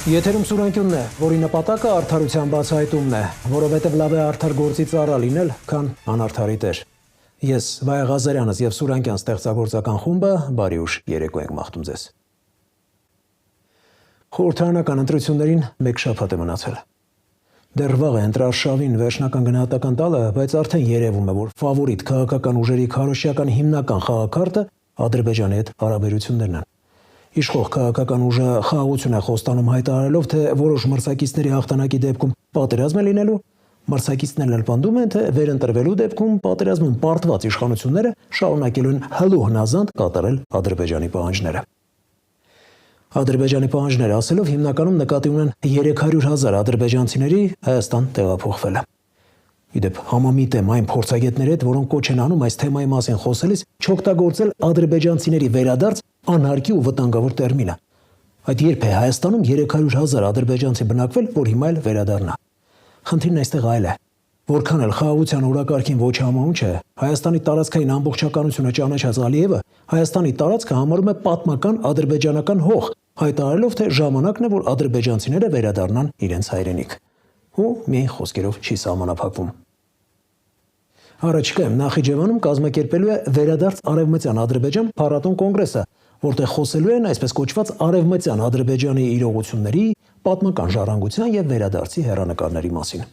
Եթերում Սուրանկյունն է, որի նպատակը արդարության բացահայտումն է, որովհետև լավ է արդար գործի ծառա լինել, քան անարդարի տեր։ Ես Վայա Ղազարյանս եւ Սուրանկյան ստեղծագործական խումբը բարի ուշ երեկո ենք մաղթում ձեզ։ Խորհրդարանական ընտրություններին մեկ շաբաթ է մնացել։ Դեռ վաղ է ընտրարշավին վերջնական գնահատական տալը, բայց արդեն երևում է, որ ֆավորիտ քաղաքական ուժերի քարոզչական հիմնական խաղաքարտը Ադրբեջանի հետ հարաբերություններն են։ Իշխող քաղաքական ուժը խաղաղություն է խոստանում հայտարարելով, թե որոշ մրցակիցների հաղթանակի դեպքում պատերազմ է լինելու, մրցակիցներն էլ պնդում են, թե վերընտրվելու դեպքում պատերազմում պարտված իշխանությունները շարունակելու են հլու հնազանդ կատարել Ադրբեջանի պահանջները։ Ադրբեջանի պահանջները ասելով հիմնականում նկատի ունեն 300,000 ադրբեջանցիների Հայաստան տեղափոխվելը։ Իդեպ համամիտ եմ այն փորձագետների հետ, որոնք կոչ են անում այս թեմայի մասին խոսելիս չօգտագործել ադրբեջանցիների վերադարձ անհարկի ու վտանգավոր տերմինը։ Այդ երբ է Հայաստանում 300,000 ադրբեջանցի բնակվել, որ հիմա էլ վերադառնա։ Խնդիրն այստեղ այլ է։ Որքան էլ խաղաղության օրակարգին ոչ համահունչ է, Հայաստանի տարածքային ամբողջականությունը ճանաչած Ալիևը Հայաստանի տարածքը համարում է պատմական ադրբեջանական հող, հայտարարելով, թե ժամանակն է, որ ադրբեջանցիները վերադառնան իրենց հայրենիք։ Ու միայն խոսքերով չի սահմանափակվում։ Առաջիկայում Նախիջևանում կազմակերպելու է վերադարձ Արևմտյան Ադրբեջան փառատոն կոնգրեսը, որտեղ խոսելու են այսպես կոչված Արևմտյան Ադրբեջանի իրողությունների, պատմական ժառանգության եւ վերադարձի հեռանկարների մասին։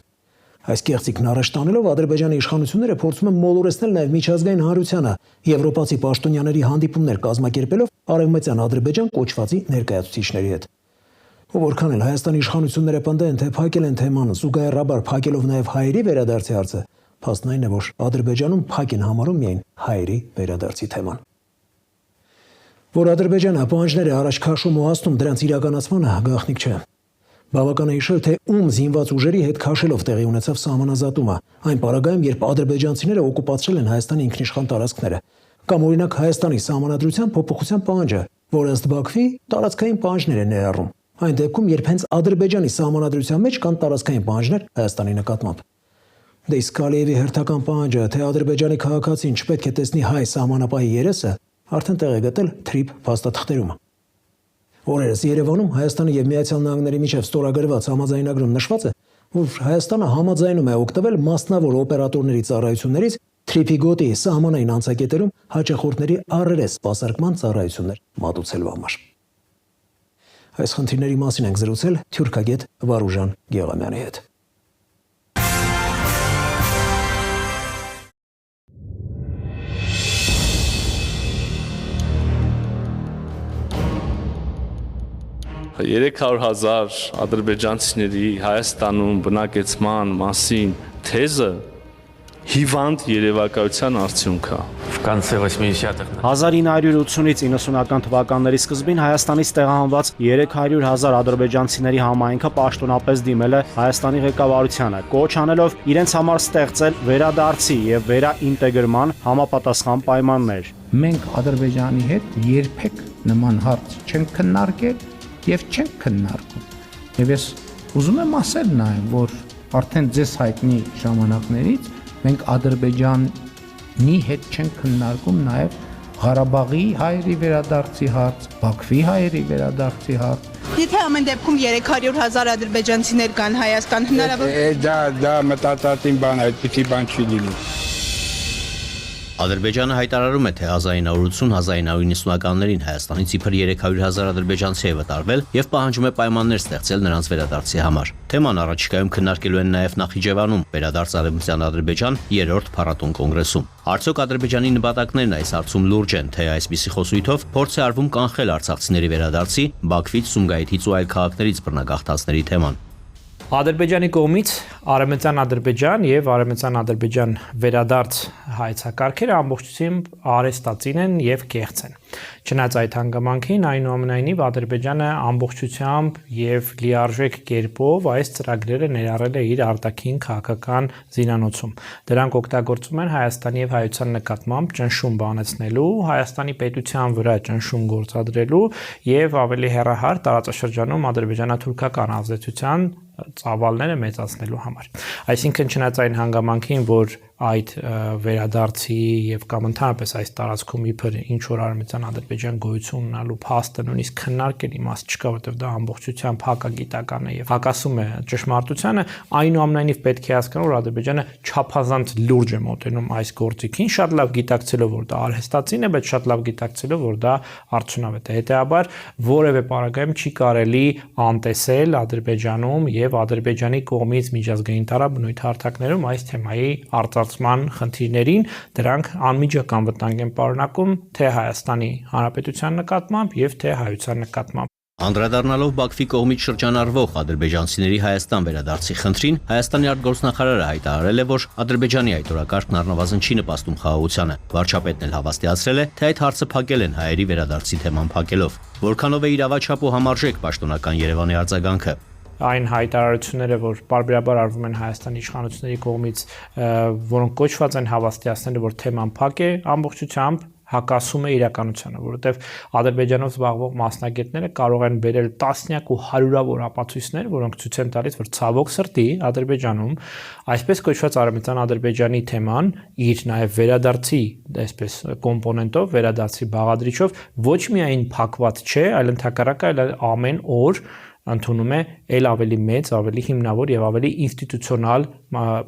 Այս կեղծիքն առաջ տանելով Ադրբեջանի իշխանությունները փորձում են մոլորեցնել նաեւ միջազգային հանրությանը, եվրոպացի պաշտոնյաների հանդիպումներ կազմակերպելով Արևմտյան Ադրբեջան կոչվածի ներկայացուցիչների հետ։ Ու որքան էլ Հայաստանի իշխանությունները պնդեն, թե փակել են թեման, զուգահեռաբար փակելով նաեւ հայերի վերադարձի հարցը, փաստն այն է, որ Ադրբեջանում փակ են համարում միայն հայերի վերադարձի թեման։ Որ Ադրբեջանը պահանջներ է առաջ քաշում ու հաստում դրանց իրականացմանը գաղտնիք չէ։ Բավական է հիշել, թե ում զինված ուժերի հետ քաշելով տեղի ունեցավ սահմանազատումը, այն պարագայում, երբ ադրբեջանցիները օկուպացրել են Հայաստանի ինքնիշխան տարածքները, կամ օրինակ Հայաստանի սահմանադրության փոփոխության պահանջը, որը ըստ Բաքվի տարածքային պահանջներ է ներառում, այն դեպքում, երբ հենց Ադրբեջանի սահմանադրության մեջ կան տարածքային պահանջներ Հայաստանի նկատմամբ։ Դե իսկ Ալիևի հերթական պահանջը, թե Ադրբեջանի քաղաքացին չպետք է տեսնի հայ սահմանապահի երեսը, արդեն տեղ է գտել թրիփ փաստաթղթերում։ Օրերս Երևանում Հայաստանի եւ Միացյալ Նահանգների միջև ստորագրված համաձայնագրում նշված է, որ Հայաստանը համաձայնում է օգտվել մասնավոր օպերատորների ծառայություններից թրիփի գոտի սահմանային անցակետերում հաճախորդների առերես սպասարկման ծառայություններ մատուցելու համար։ Այս խնդիրների մասին ենք զրուցել թուրքագետ Վարուժան Գեղամյանի հետ։ Երեք 300,000 ադրբեջանցիների Հայաստանում բնակեցման մասին թեզը հիվանդ երևակայության արդյունք է։ В конце 80-х 1980-ից 90-ական թվականների սկզբին Հայաստանից տեղահանված 300,000 ադրբեջանցիների համայնքը պաշտոնապես դիմել է Հայաստանի ղեկավարությանը, կոչ անելով իրենց համար ստեղծել վերադարձի եւ վերաինտեգրման համապատասխան պայմաններ։ Մենք Ադրբեջանի հետ երբեք նման հարց չենք քննարկել եւ չենք քննարկում։ Եվ ես ուզում եմ ասել նաեւ, որ արդեն ձեզ հայտնի ժամանակներից մենք Ադրբեջանի հետ չենք քննարկում նաեւ Ղարաբաղի հայերի վերադարձի հարց, Բաքվի հայերի վերադարձի հարց։ Եթե ամեն դեպքում 300,000 ադրբեջանցիներ կան Հայաստան, հնարավոր Դա մտածածին բան, այդպիսի բան չի լինի։ Ադրբեջանը հայտարարում է, թե 1980-1990-ականներին Հայաստանից իբր 300,000 ադրբեջանցի է վտարվել եւ պահանջում է պայմաններ ստեղծել նրանց վերադարձի համար։ Թեման առաջիկայում քննարկելու են նաեւ Նախիջևանում վերադարձ Արևմտյան Ադրբեջան 3-րդ փառատոն կոնգրեսում։ Արդյոք Ադրբեջանի նպատակներն այս հարցում լուրջ են, թե այսպիսի խոսույթով փորձ է արվում կանխել արցախցիների վերադարձի, Բաքվից, Սումգայիթից ու այլ քաղաքներից բռնագաղթածների թեման։ Ադրբեջանի կողմից Արևմտյան Ադրբեջան եւ Արևմտյան Ադրբեջան վերադարձ հայցակարգերը ամբողջությամբ արհեստածին են եւ կեղծ են։ Չնայած այդ հանգամանքին, այնուամենայնիվ Ադրբեջանը ամբողջությամբ եւ լիարժեք կերպով այս ծրագրերը ներառել է իր արտաքին քաղաքական զինանոցում։ Դրանք օգտագործում են Հայաստանի եւ հայության նկատմամբ ճնշում բանեցնելու, Հայաստանի պետության վրա ճնշում գործադրելու եւ ավելի հեռահար տարածաշրջանում ադրբեջանա-թուրքական ազդեցության ծավալները մեծացնելու համար։ Այսինքն չնայած այն հանգամանքին, որ այդ վերադարձի եւ կամ ընդհանրապես այս տարածքում իբր ինչ որ Արևմտյան Ադրբեջան գոյություն ունենալու փաստը նույնիսկ քննարկել իմաստ չկա, որտեղ դա ամբողջությամբ հակագիտական է եւ հակասում է ճշմարտությանը, այնուամենայնիվ պետք է հասկանալ, որ Ադրբեջանը չափազանց լուրջ է մոտենում այս գործիքին, շատ լավ գիտակցելով, որ դա արհեստածին է, բայց շատ լավ գիտակցելով, որ դա արդյունավետ է։ Հետեւաբար որևէ պարագայում չի կարելի անտեսել Ադրբեջանում եւ Ադրբեջանի կողմից միջազգային տարաբնույթ հարթակներում այս թեմայի արտացման խնդիրներին, դրանք անմիջական վտանգ են պարունակում թե Հայաստանի Հանրապետության նկատմամբ եւ թե հայության նկատմամբ։ Անդրադառնալով Բաքվի կողմից շրջանառվող ադրբեջանցիների Հայաստան վերադարձի խնդրին, Հայաստանի արտգործնախարարը հայտարարել է, որ Ադրբեջանի այդ օրակարգն առնվազն չի նպաստում խաղաղությանը։ Վարչապետն էլ հավաստիացրել է, թե այդ հարցը փակել են հայերի վերադարձի թեման փակելով։ Որքանով է իրավաչափ ու համարժեք պաշտոնական Երևանի արձագանքը։ Այն հայտարարությունները, որ պարբերաբար արվում են Հայաստանի իշխանությունների կողմից, որոնք կոչված են հավաստիացնել, որ թեման փակ է, ամբողջությամբ հակասում է իրականությանը, որովհետև Ադրբեջանով զբաղվող մասնագետները կարող են բերել տասնյակ ու հարյուրավոր ապացույցներ, որոնք ցույց են տալիս, որ ցավոք սրտի Ադրբեջանում այսպես կոչված Արևմտյան Ադրբեջանի թեման իր նաև վերադարձի, այսպես կոմպոնենտով, վերադարձի բաղադրիչով ոչ միայն փակված չէ, այլ ընդհակառակը ամեն օր ընդունում է ել ավելի մեծ, ավելի հիմնավոր եւ ավելի ինստիտուցիոնալ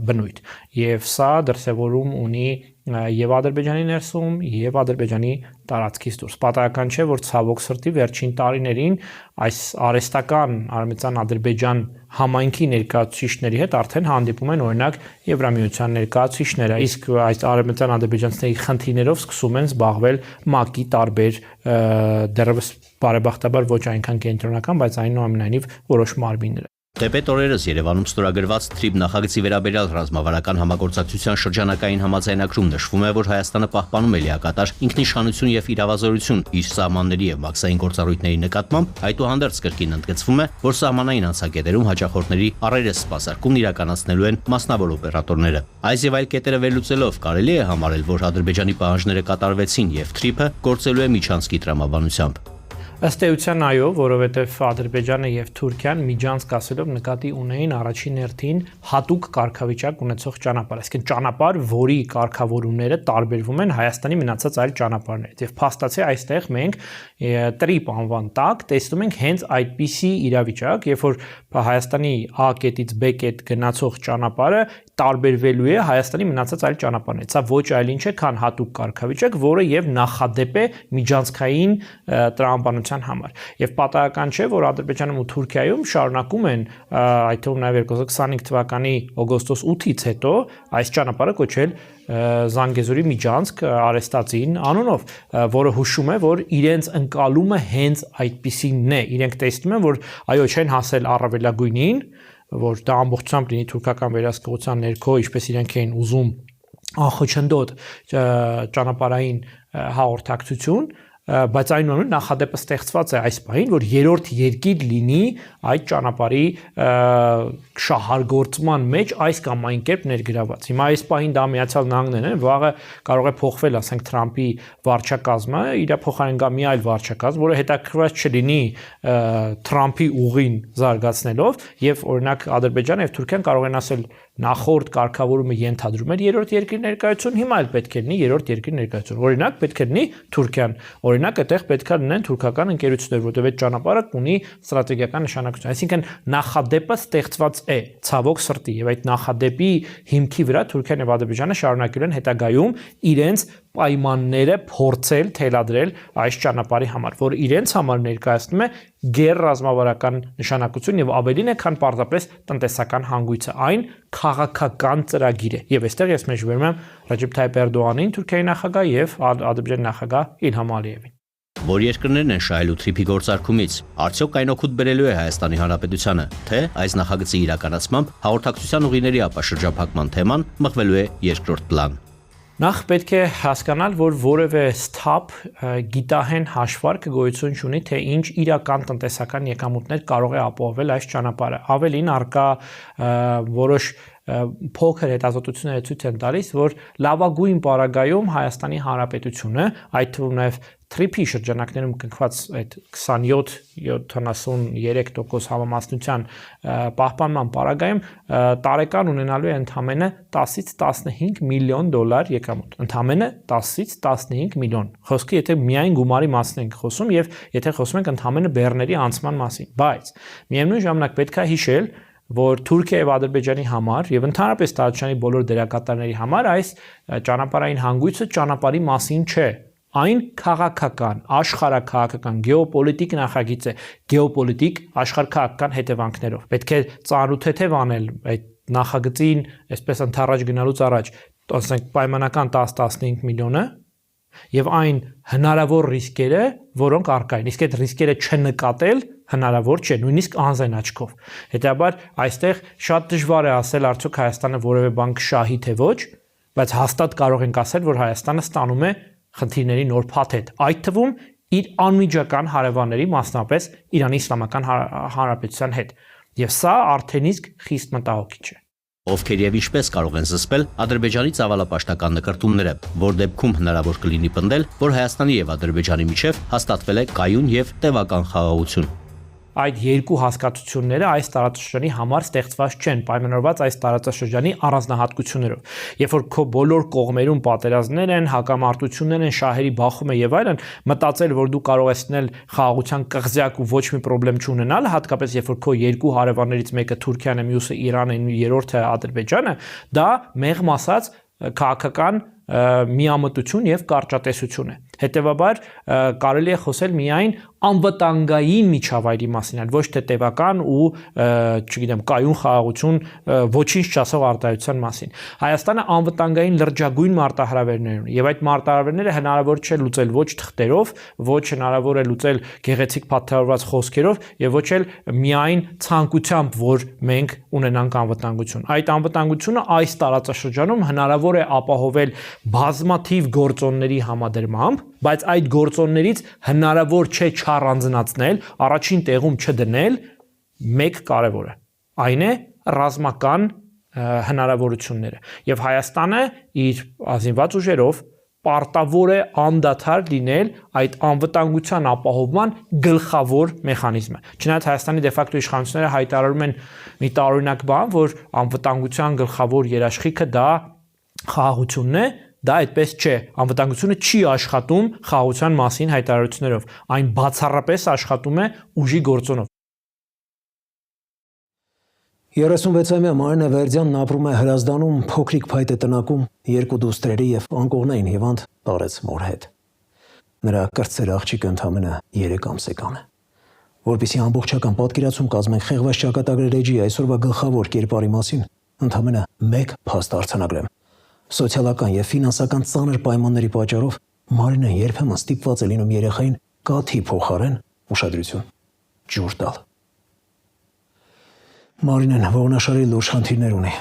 բնույթ։ Եվ սա դրսևորում ունի եւ Ադրբեջանի ներսում եւ Ադրբեջանի տարածքից դուրս։ Պատահական չէ, որ ցավոք սրտի վերջին տարիներին այս արհեստական Արևմտյան Ադրբեջան համայնքի ներկայացուցիչների հետ արդեն հանդիպում են օրինակ Եվրամիության ներկայացուցիչները, իսկ այս Արևմտյան ադրբեջանցիների խնդիրներով սկսում են զբաղվել ՄԱԿ-ի տարբեր դեռևս բարեբախտաբար ոչ այնքան կենտրոնական, բայց այնուամենայնիվ որոշ մարմիններ։ Թեպետ օրերս Երևանում ստորագրված TRIP նախագծի վերաբերյալ ռազմավարական համագործակցության շրջանակային համաձայնագրում նշվում է, որ Հայաստանը պահպանում է լիակատար ինքնիշխանություն եւ իրավազորություն իր սահմանների եւ մաքսային գործառույթների նկատմամբ, այդուհանդերձ կրկին ընդգծվում է, որ սահմանային անցակետերում հաճախորդների առերես սպասարկումն իրականացնելու են մասնավոր օպերատորները։ Այս եւ այլ կետերը վերլուծելով կարելի է համարել, որ Ադրբեջանի պահանջները կատարվեցին եւ TRIP-ը գործելու է միջանցքի տրամաբանությամբ։ Ըստ էության այո, որովհետև Ադրբեջանը եւ Թուրքիան միջանցք ասելով նկատի ունեին առաջին հերթին հատուկ կարգավիճակ ունեցող ճանապարհ, այսինքն ճանապարհ, որի կարգավորումները տարբերվում են Հայաստանի մնացած այլ ճանապարհներից։ Եվ փաստացի այստեղ մենք TRIP անվան տակ տեսնում ենք հենց այդպիսի իրավիճակ, երբ որ Հայաստանի A կետից B կետ գնացող ճանապարհը տարբերվելու է Հայաստանի մնացած այլ ճանապարհներից։ Սա ոչ այլ ինչ է, քան հատուկ կարգավիճակ, որը եւ նախադեպ է միջանցքային տրամաբանության համար։ Եվ պատահական չէ, որ Ադրբեջանում ու Թուրքիայում շարունակում են, այդ թվում նաև 2025 թվականի օգոստոս 8-ից հետո այս ճանապարհը կոչել Զանգեզուրի միջանցք արհեստածին անունով, որը հուշում է, որ իրենց ընկալումը հենց այդպիսին է։ Իրենք տեսնում են, որ այո, չեն հասել առավելագույնին, որ դա ամբողջությամբ լինի թուրքական վերահսկողության ներքո, ինչպես իրենք էին ուզում անխոչնդոտ ճանապարհային հաղորդակցություն, բայց այնուամենայնիվ նախադեպը ստեղծված է այս պահին, որ երրորդ երկիր լինի այդ ճանապարհի շահարգործման մեջ այս կամ այն կերպ ներգրաված։ Հիմա այս պահին դա Միացյալ Նահանգներն են, վաղը կարող է փոխվել, ասենք Թրամփի վարչակազմը, իր փոխարեն գա մի այլ վարչակազմ, որը հետաքրքրված չլինի Թրամփի ուղին զարգացնելով, եւ օրինակ Ադրբեջանը եւ Թուրքիան կարող են ասել նախորդ կարգավորումը ենթադրում էր երրորդ երկրի ներկայություն, հիմա էլ պետք է լինի երրորդ երկրի ներկայություն։ Օրինակ պետք է լինի Թուրքիան, օրինակ այդտեղ պետք է լինեն թուրքական ընկերություններ, որտեղ այդ ճանապարհը ունի ստրատեգիական նշանակություն։ Այսինքն նախադեպը ստեղծված է ցավոք սրտի, եւ այդ նախադեպի հիմքի վրա Թուրքիան եւ Ադրբեջանը շարունակել են հետագայում իրենց պայմանները փորձել թելադրել այս ճանապարհի համար, որ իրենց համար ներկայացնում է գերրազմավարական նշանակություն եւ ավելին է, քան պարզապես տնտեսական հանգույցը, այն քաղաքական ծրագիր է։ Եվ այստեղ ես մեջբերում եմ Ռաջեփ Թայիփ Էրդողանին, Թուրքիայի նախագահ, եւ Ադրբեջանի նախագահ Իլհամ Ալիևին։ Որ երկրներն են շահելու TRIP-ի գործարկումից, արդյոք այն օգուտ բերելու է Հայաստանի Հանրապետությանը, թե այս նախագծի իրականացմամբ հաղորդակցության ուղիների ապաշրջափակման թեման մղվելու է երկրորդ պլան։ Նախ պետք է հասկանալ, որ որևէ STAP գիտահեն հաշվարկ գոյություն չունի, թե ինչ իրական տնտեսական եկամուտներ կարող է ապահովել այս ճանապարհը։ Ավելին արկա որոշ փոքր հետազոտությունները ցույց են տալիս, որ լավագույն պարագայում Հայաստանի Հանրապետությունը, այդ թվում նաև TRIP-ի շրջանակներում կնքված այդ 27-73% համամասնության պահպանման պարագայում տարեկան ունենալու է ընդամենը 10-ից 15 միլիոն դոլար եկամուտ, ընդամենը 10-ից 15 միլիոն։ Խոսքը եթե միայն գումարի մասն ենք խոսում եւ եթե խոսում ենք ընդամենը բեռների անցման մասին, բայց միևնույն ժամանակ պետք է հիշել, որ Թուրքիա եւ Ադրբեջանի համար եւ ընդհանրապես տարածաշրջանի բոլոր դերակատարների համար այս ճանապարհային հանգույցը ճանապարհի մասին չէ։ Այն քաղաքական, աշխարհաքաղաքական, գեոպոլիտիկ նախագիծ է, գեոպոլիտիկ աշխարհքաղաքական հետևանքներով։ Պետք է ծանոթ անել այդ նախագծին, այսպես ընդառաջ գնալուց առաջ, ասենք պայմանական 10-15 միլիոնը եւ այն հնարավոր ռիսկերը, որոնք առկա են։ Իսկ այդ ռիսկերը չնկատել հնարավոր չէ, նույնիսկ անձայն աչքով։ Հետաբար այստեղ շատ դժվար է ասել արդյոք Հայաստանը որևէ բան կշահի թե ոչ, բայց հաստատ կարող ենք ասել, որ Հայաստանը ստանում է խնդիրների նոր փաթեթ, այդ թվում իր անմիջական հարևանների, մասնապես Իրանի Իսլամական Հանրապետության հետ։ Եվ սա արդեն իսկ խիստ մտահոգիչ է։ Ովքեր եւ ինչպես կարող են զսպել Ադրբեջանի ցավալապաշտական նկրտումները, որ դեպքում հնարավոր կլինի պնդել, որ Հայաստանի եւ Ադրբեջանի միջև հաստատվել է կայուն եւ տևական խաղաղություն։ Այդ երկու հասկացությունները այս տարածաշրջանի համար ստեղծված չեն, պայմանավորված այս տարածաշրջանի առանձնահատկություններով։ Երբ որ քո բոլոր կողմերում պատերազմներ են, հակամարտություններ են, շահերի բախում է եւ այլն, մտածել, որ դու կարող ես լինել խաղաղության կղզյակ ու ոչ մի խնդրեմ չունենալ, հատկապես երբ որ քո երկու հարևաններից մեկը Թուրքիան է, մյուսը Իրանն է, երրորդը Ադրբեջանը, դա մեղմ ասած քաղաքական միամտություն եւ կարճատեսություն է։ Հետևաբար կարելի է խոսել միայն անվտանգային միջավայրի մասին, այլ ոչ թե տևական ու, չգիտեմ, կայուն խաղաղություն ոչինչ չասող արտահայտության մասին։ Հայաստանը անվտանգային լրջագույն մարտահրավերներ ունի եւ այդ մարտահրավերները հնարավոր չէ լուծել ոչ թղթերով, ոչ հնարավոր է լուծել գեղեցիկ փաթեթավորված խոսքերով եւ ոչ էլ միայն ցանկությամբ, որ մենք ունենանք անվտանգություն։ Այդ անվտանգությունը այս տարածաշրջանում հնարավոր է ապահովել բազմաթիվ գործոնների համադրմամբ, բայց այդ գործոններից հնարավոր չէ չառանձնացնել, առաջին տեղում չդնել մեկ կարևորը։ Այն է ռազմական հնարավորությունները։ Եվ Հայաստանը իր ազինված ուժերով պարտավոր է անդադար լինել այդ անվտանգության ապահովման գլխավոր մեխանիզմը։ Չնայած Հայաստանի դեֆակտո իշխանությունները հայտարարում են մի տարօրինակ բան, որ անվտանգության գլխավոր երաշխիքը դա խաղաղությունն է, դա այդպես չէ։ Անվտանգությունը չի աշխատում խաղաղության մասին հայտարարություններով, այն բացառապես աշխատում է ուժի գործոնով։ 36-ամյա Մարինե Վերդյանն ապրում է Հրազդանում, փոքրիկ փայտ է տնակում, երկու դուստրերի եւ անկողնային հիվանդ տարեց մոր հետ։ Նրա կրտսեր աղջիկը ընդամենը 3 ամսեկան է։ Որպեսզի ամբողջական պատկերացում կազմենք խեղված ճակատագրեր էջի այսօրվա գլխավոր կերպարի մասին, ընդամենը մեկ փաստ արձանագրեմ։ Սոցիալական եւ ֆինանսական ծանր պայմանների պատճառով Մարինեն երբեմն ստիպված է լինում երեխային կաթի փոխարեն ուշադրություն ջուր տալ։ Մարինեն ողնաշարի լուրջ խնդիրներ ունի։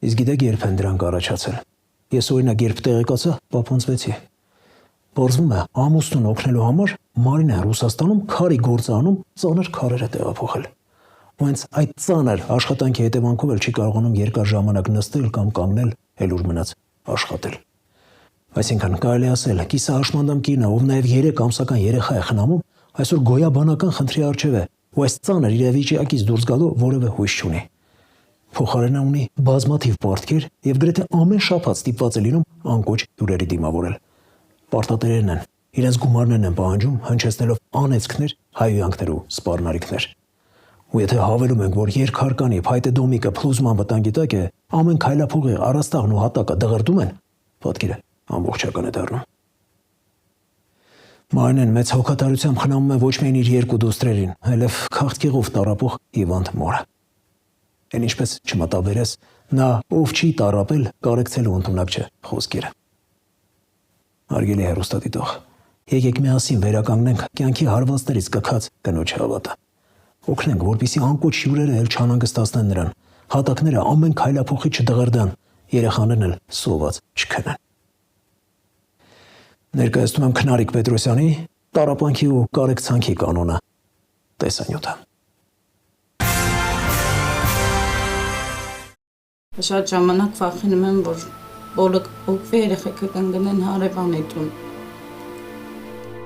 Իսկ գիտեք երբ են դրանք առաջացել։ Ես օրինակ երբ տեղեկացա, պապանձվեցի։ Պարզվում է ամուսնուն օգնելու համար Մարինեն Ռուսաստանում քարի գործանում ծանր քարեր է տեղափոխել։ Ու հենց այդ ծանր աշխատանքի հետևանքով էլ չի կարողանում երկար ժամանակ նստել կամ կանգնել էլ ուր մնաց աշխատել։ Այսինքն կարելի ասել, կիսահաշմանդամ կինը, ով նաև 3 ամսական երեխա է խնամում, այսօր գոյաբանական խնդրի առջև է, ու այս ծանր իրավիճակից դուրս գալու որևէ հույս չունի։ Փոխարենը ունի բազմաթիվ պարտքեր եւ գրեթե ամեն շաբաթ ստիպված է լինում անկոչ հյուրերի դիմավորել։ Պարտատերերն են, իրենց գումարներն են պահանջում, հնչեցնելով անեծքներ, հայհոյանքներ ու սպառնալիքներ։ Ու եթե հավելում ենք, որ երկհարկանի փայտե դոմիկը փլուզման վտանգի տակ է, ամեն քայլափողի առաստաղն ու հատակը դղրդում են, պատկերը ամբողջական է դառնում։ Մարինեն մեծ հոգատարությամբ խնամում է ոչ միայն իր երկու դուստրերին, այլև քաղցկեղով տառապող հիվանդ մորը։ Այն ինչպես չմտաբերես, նա ով չի տառապել, կարեկցելու ընդունակ չէ խոսքերը։ Հարգելի հեռուստադիտող, եկեք միասին վերականգնենք կյանքի հարվածներից կքած կնոջ հավատը։ Օգնենք, որպեսզի անկոչ հյուրերը էլ չանհանգստացնեն նրան, հատակները ամեն քայլափոխի չդղրդան, երեխաներն էլ սոված չքնեն։ Ներկայացնում եմ Քնարիկ Պետրոսյանի «Տառապանքի ու կարեկցանքի կանոնը» տեսանյութը։ Շատ ժամանակ վախենում եմ, որ բոլոր երեխեքը կընկնեն հարևանի տուն։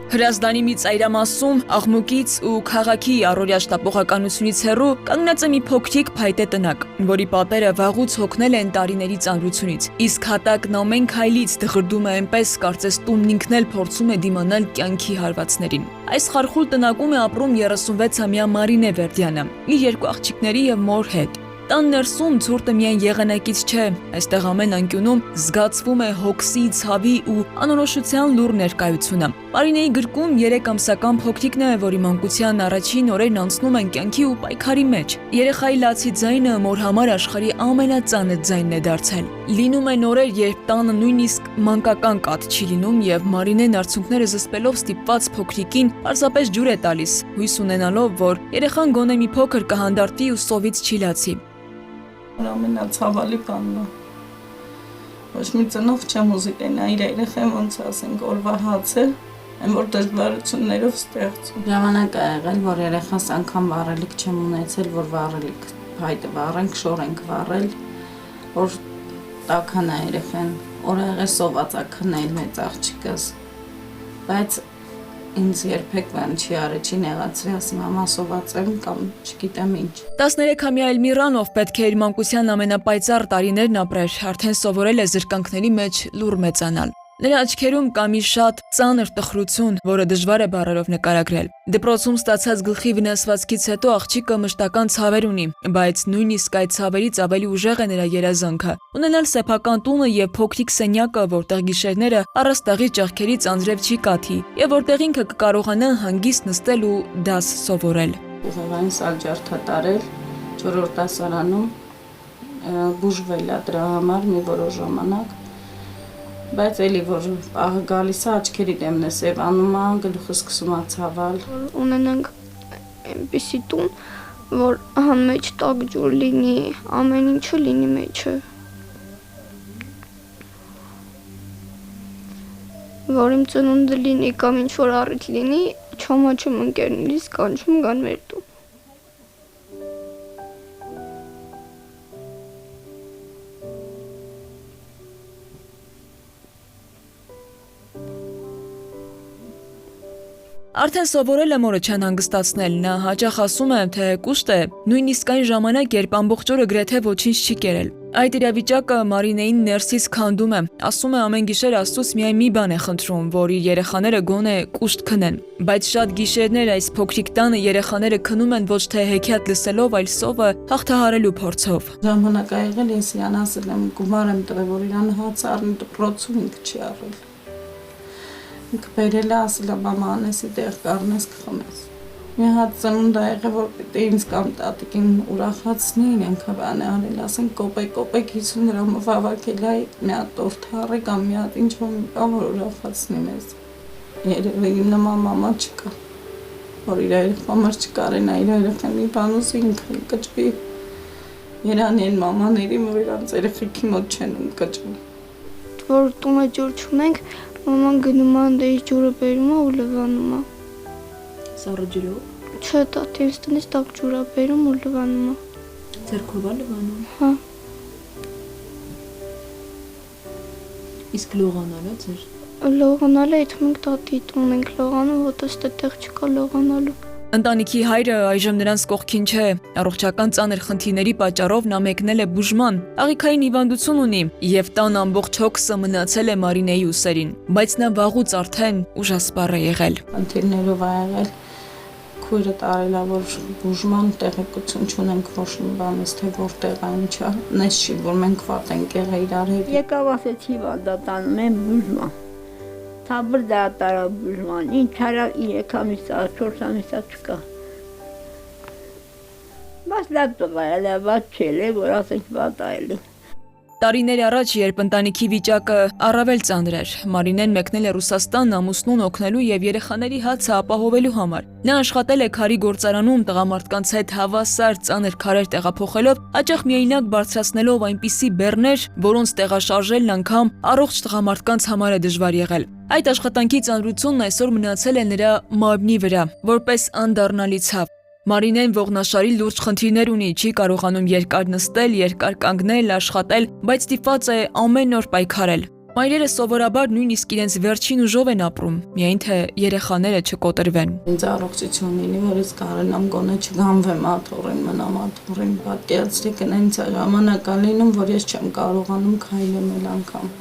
Հրազդանի մի ծայրամասում աղմուկից ու քաղաքի առօրյա շտապողականությունից հեռու կանգնած է մի փոքրիկ փայտե տնակ, որի պատերը վաղուց հոգնել են տարիների ծանրությունից։ Իսկ հատակն ամեն քայլից դղրդում է այնպես, կարծես տունն ինքն էլ փորձում է դիմանալ կյանքի հարվածներին։ Այս խարխուլ տնակում է ապրում 36-ամյա Մարինե Վերդյանը, իր երկու աղջիկների եւ մոր հետ։ Տան ներսում ցուրտը միայն եղանակից չէ, այստեղ ամեն անկյունում զգացվում է հոգսի, ցավի ու անորոշության լուռ ներկայությունը։ Մարինեի գրկում 3 ամսական փոքրիկն է, որի մանկության առաջին օրերն անցնում են կյանքի ու պայքարի մեջ։ Երեխայի լացի ձայնը մոր համար աշխարհի ամենածանր ձայնն է դարձել։ Լինում են օրեր, երբ տանը նույնիսկ մանկական կաթ չի լինում եւ Մարինեն արցունքները զսպելով ստիպված փոքրիկին պարզապես ջուր է տալիս, հույս ունենալով, որ երեխան գոնե մի փոքր կհանդարտվի ու սովից չի լացի։ Ամենացավալի բանն է։ Ոչ մի ծնող չեմ ուզի տենա իր երեխան ոնց ասենք օրվա հացը, այն որ դժվարություններով ստեղծում։ Ժամանակ ա եղել, որ երեխաս անգամ վառելիք չեմ ունեցել, որ վառելիք փայտը վառենք, շոր ենք վառել, որ տաքան ա երեխան, օրը սոված ա քնել մեծ աղջիկս։ Բայց ինձ երբեք բան չի արել, չի նեղացրի, ասի մամա սոված եմ կամ չգիտեմ ինչ։ 13-ամյա Էլմիրան, ով պետք է իր մանկության ամենապայծառ տարիներն ապրեր, արդեն սովորել է զրկանքների մեջ լուռ մեծանալ։ Նրա աչքերում կա մի շատ ծանր տխրություն, որը դժվար է բառերով նկարագրել։ Դպրոցում ստացած գլխի վնասվածքից հետո աղջիկը մշտական ցավեր ունի, բայց նույնիսկ այդ ցավերից ավելի ուժեղ է նրա երազանքը։ Ունենալ սեփական տունը եւ փոքրիկ սենյակը, որտեղ գիշերները առաստաղի ճեղքերից անձրև չի կաթի, եւ որտեղ ինքը կկարողանա հանգիստ նստել ու դաս սովորել։ Ուղեղային սալջարդա տարել 4-րդ դասարանում բուժվել է դրա համար մի որոշ ժամանակ։ Բայց էլի որ աղը գալիս է աչքերի դեմն է սևանում է, գլուխը սկսում է ցավել։ Ունենանք այնպիսի տուն, որ անմեջ տաք ջուր լինի, ամեն ինչը լինի մեջը։ Որ իմ ծնունդը լինի կամ ինչ որ առիթ լինի, չամաչում ընկերներից կանչում գան մեր տուն։ Արդեն սովորել է մորը չանհանգստացնել, նա հաճախ ասում է, թե կուշտ է, նույնիսկ այն ժամանակ, երբ ամբողջ օրը գրեթե ոչինչ չի կերել։ Այդ իրավիճակը Մարինեին ներսից քանդում է, ասում է ամեն գիշեր Աստծուց միայն մի բան է խնդրում, որ իր երեխաները գոնե կուշտ քնեն։ Բայց շատ գիշերներ այս փոքրիկ տանը երեխաները քնում են ոչ թե հեքիաթ լսելով, այլ սովը հաղթահարելու փորձով։ Ժամանակ ա եղել, ես իրան ասել եմ, գումար եմ տվել, որ իրան հաց առնի դպրոցում ինքը չի առել։ Ինքը բերել է ասել է մամա անեսի տեղ կառնես կխմես։ Մի հատ ծնունդ ա եղել, որ պետք է ինձ կամ տատիկին ուրախացնի, ինքը բան է արել, ասենք կոպեկ 50 դրամով հավաքել է մի հատ տորտ առի կամ մի հատ ինչ-որ կամ որ ուրախացնի մեզ։ Երևի իմ նման մամա չկա, որ իր համար չկարենա իր երեխան մի բան ուզի ինքը կճվի։ Երանի են մամաների, որ իրանց երեխեքի մոտ չեն կճվում։ Որ տունը ջուր չունենք, մաման գնում է դեպի ջուրը բերում է ու լվանում է։ Սառը ջուրով։ Չէ, տատինց տնից տաք ջուր է բերում ու լվանում է։ Ձեռքով է լվանում։ Հա։ Իսկ լողանալը ձեր։ Լողանալը այդ մենք տատի տուն ենք լողանում, որտեղ տեղ չկա լողանալու։ Ընտանիքի հայրը այժմ նրանց կողքին չէ։ Առողջական ծանր խնդիրների պատճառով նա մեկնել է բուժման։ Աղիքային հիվանդություն ունի եւ տան ամբողջ հոգսը մնացել է Մարինեի ուսերին, բայց նա վաղուց արդեն ուժասպառ է եղել։ Խնդիրներով ա եղել, քույրը տարել է, որ բուժման տեղեկություն չունենք ոչ մի բանից, թե որտեղ է ինչա, նես չի, որ մենք վատ ենք եղել իրար հետ։ Եկավ ասեց հիվանդատանում եմ բուժման։ Թաբր դա տարա բուժման, ինչ արա 3 ամիսա, 4 ամիսա չկա։ Բայց լավ տղայել է, վատ չել է, որ ասենք վատ այլ է։ Տարիներ առաջ, երբ ընտանիքի վիճակը առավել ծանր էր, Մարինեն մեկնել է Ռուսաստան ամուսնուն օգնելու եւ երեխաների հացը ապահովելու համար։ Նա աշխատել է քարի գործարանում տղամարդկանց հետ հավասար ծանր քարեր տեղափոխելով, հաճախ միայնակ բարձրացնելով այնպիսի բեռներ, որոնց տեղաշարժելն անգամ առողջ տղամարդկանց համար է դժվար եղել։ Այդ աշխատանքի ծանրությունն այսօր մնացել է նրա մարմնի վրա, որպես անդառնալի ցավ։ Մարինեն ողնաշարի լուրջ խնդիրներ ունի, չի կարողանում երկար նստել, երկար կանգնել, աշխատել, բայց ստիպված է ամեն օր պայքարել։ Մայրերը սովորաբար նույնիսկ իրենց վերջին ուժով են ապրում, միայն թե երեխաները չկոտրվեն։ Ինձ առողջություն լինի, որ ես կարողանամ գոնե չգանվեմ աթոռին, մնամ աթոռին, պատկերացրեք ինձ ժամանակ է լինում, որ ես չեմ կարողանում քայլել էլ անգամ։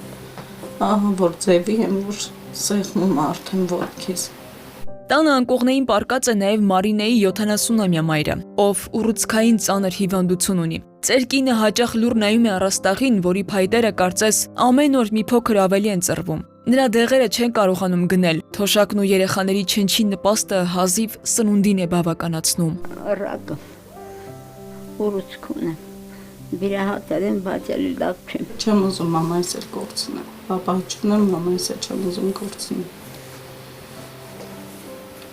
Ահա որ ձևի եմ, որ սեղմում արդեն ոտքից։ Տանը անկողներին պառկած է նաև Մարինեի 70-ամյա մայրը, ով ուռուցքային ծանր հիվանդություն ունի։ Ծեր կինը հաճախ լուր նայում է առաստաղին, որի փայտերը կարծես ամեն օր մի փոքր ավելի են ծռվում։ Նրա դեղերը չեն կարողանում գնել, թոշակն ու երեխաների չնչին նպաստը հազիվ սնունդին է բավականացնում։ Ռակը ուռուցք ունեմ։ Վիրահատել եմ, բայց էլի լավ չեմ։ Չեմ ուզում մամայս էլ կորցնել։ Պապայճուն եմ, մամայս էլ չեմ ուզում կորցնել։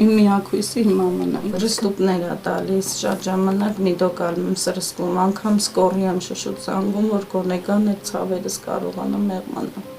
Իմ միակույսի հիմա մնամ։ Ռստուպներ է տալիս, շատ ժամանակ միդոկալում եմ սրսկում, անգամ սկորի եմ շշուտ զանգում, որ գոնեկան այդ ցավերս կարողանամ մեղմանալ։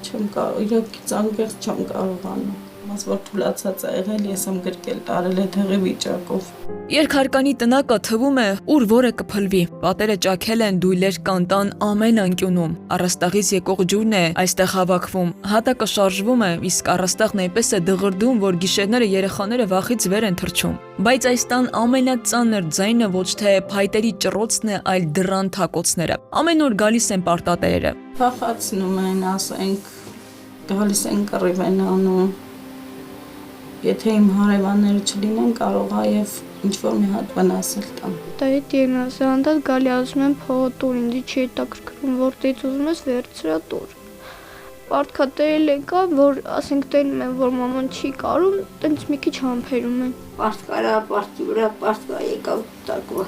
Չեմ կարող, իրոք ծանգեղ չեմ կարողանում։ Մաս որ թուլացած է եղել, ես եմ գրկել տարել այդ հեղի վիճակով։ Երկհարկանի տնակը թվում է, ուր որը կփլվի։ Պատերը ճաքել են, դույլեր կանտան ամեն անկյունում։ Առաստաղից եկող ջուրն է այստեղ հավաքվում։ Հատակը շարժվում է, իսկ առաստաղն այնպես է դղրդում, որ գիշերները երեխաները վախից վեր են թռչում։ Բայց այս տան ամենածանր ձայնը ոչ թե փայտերի ճռոցն է, այլ դռան թակոցները։ Ամեն օր գալիս են պարտատերերը։ Փախացնում են, ասենք, գալիս են կռիվ են անում։ Եթե իմ հարևանները չլինեն, կարող է եւ ինչ-որ մի հատ վնասել տան։ Դա է դիագնոզանդած գալի ասում են փողը տուր, ինձ չի հետաքրքրում, որտեղից ուզում ես վերցրա տուր։ Պարտքա տերել եկա, որ ասենք տենում են, որ մաման չի կարում, տենց մի քիչ համբերում են։ Պարտկարա, պարտյուրա, պարտկա եկավ տակվա։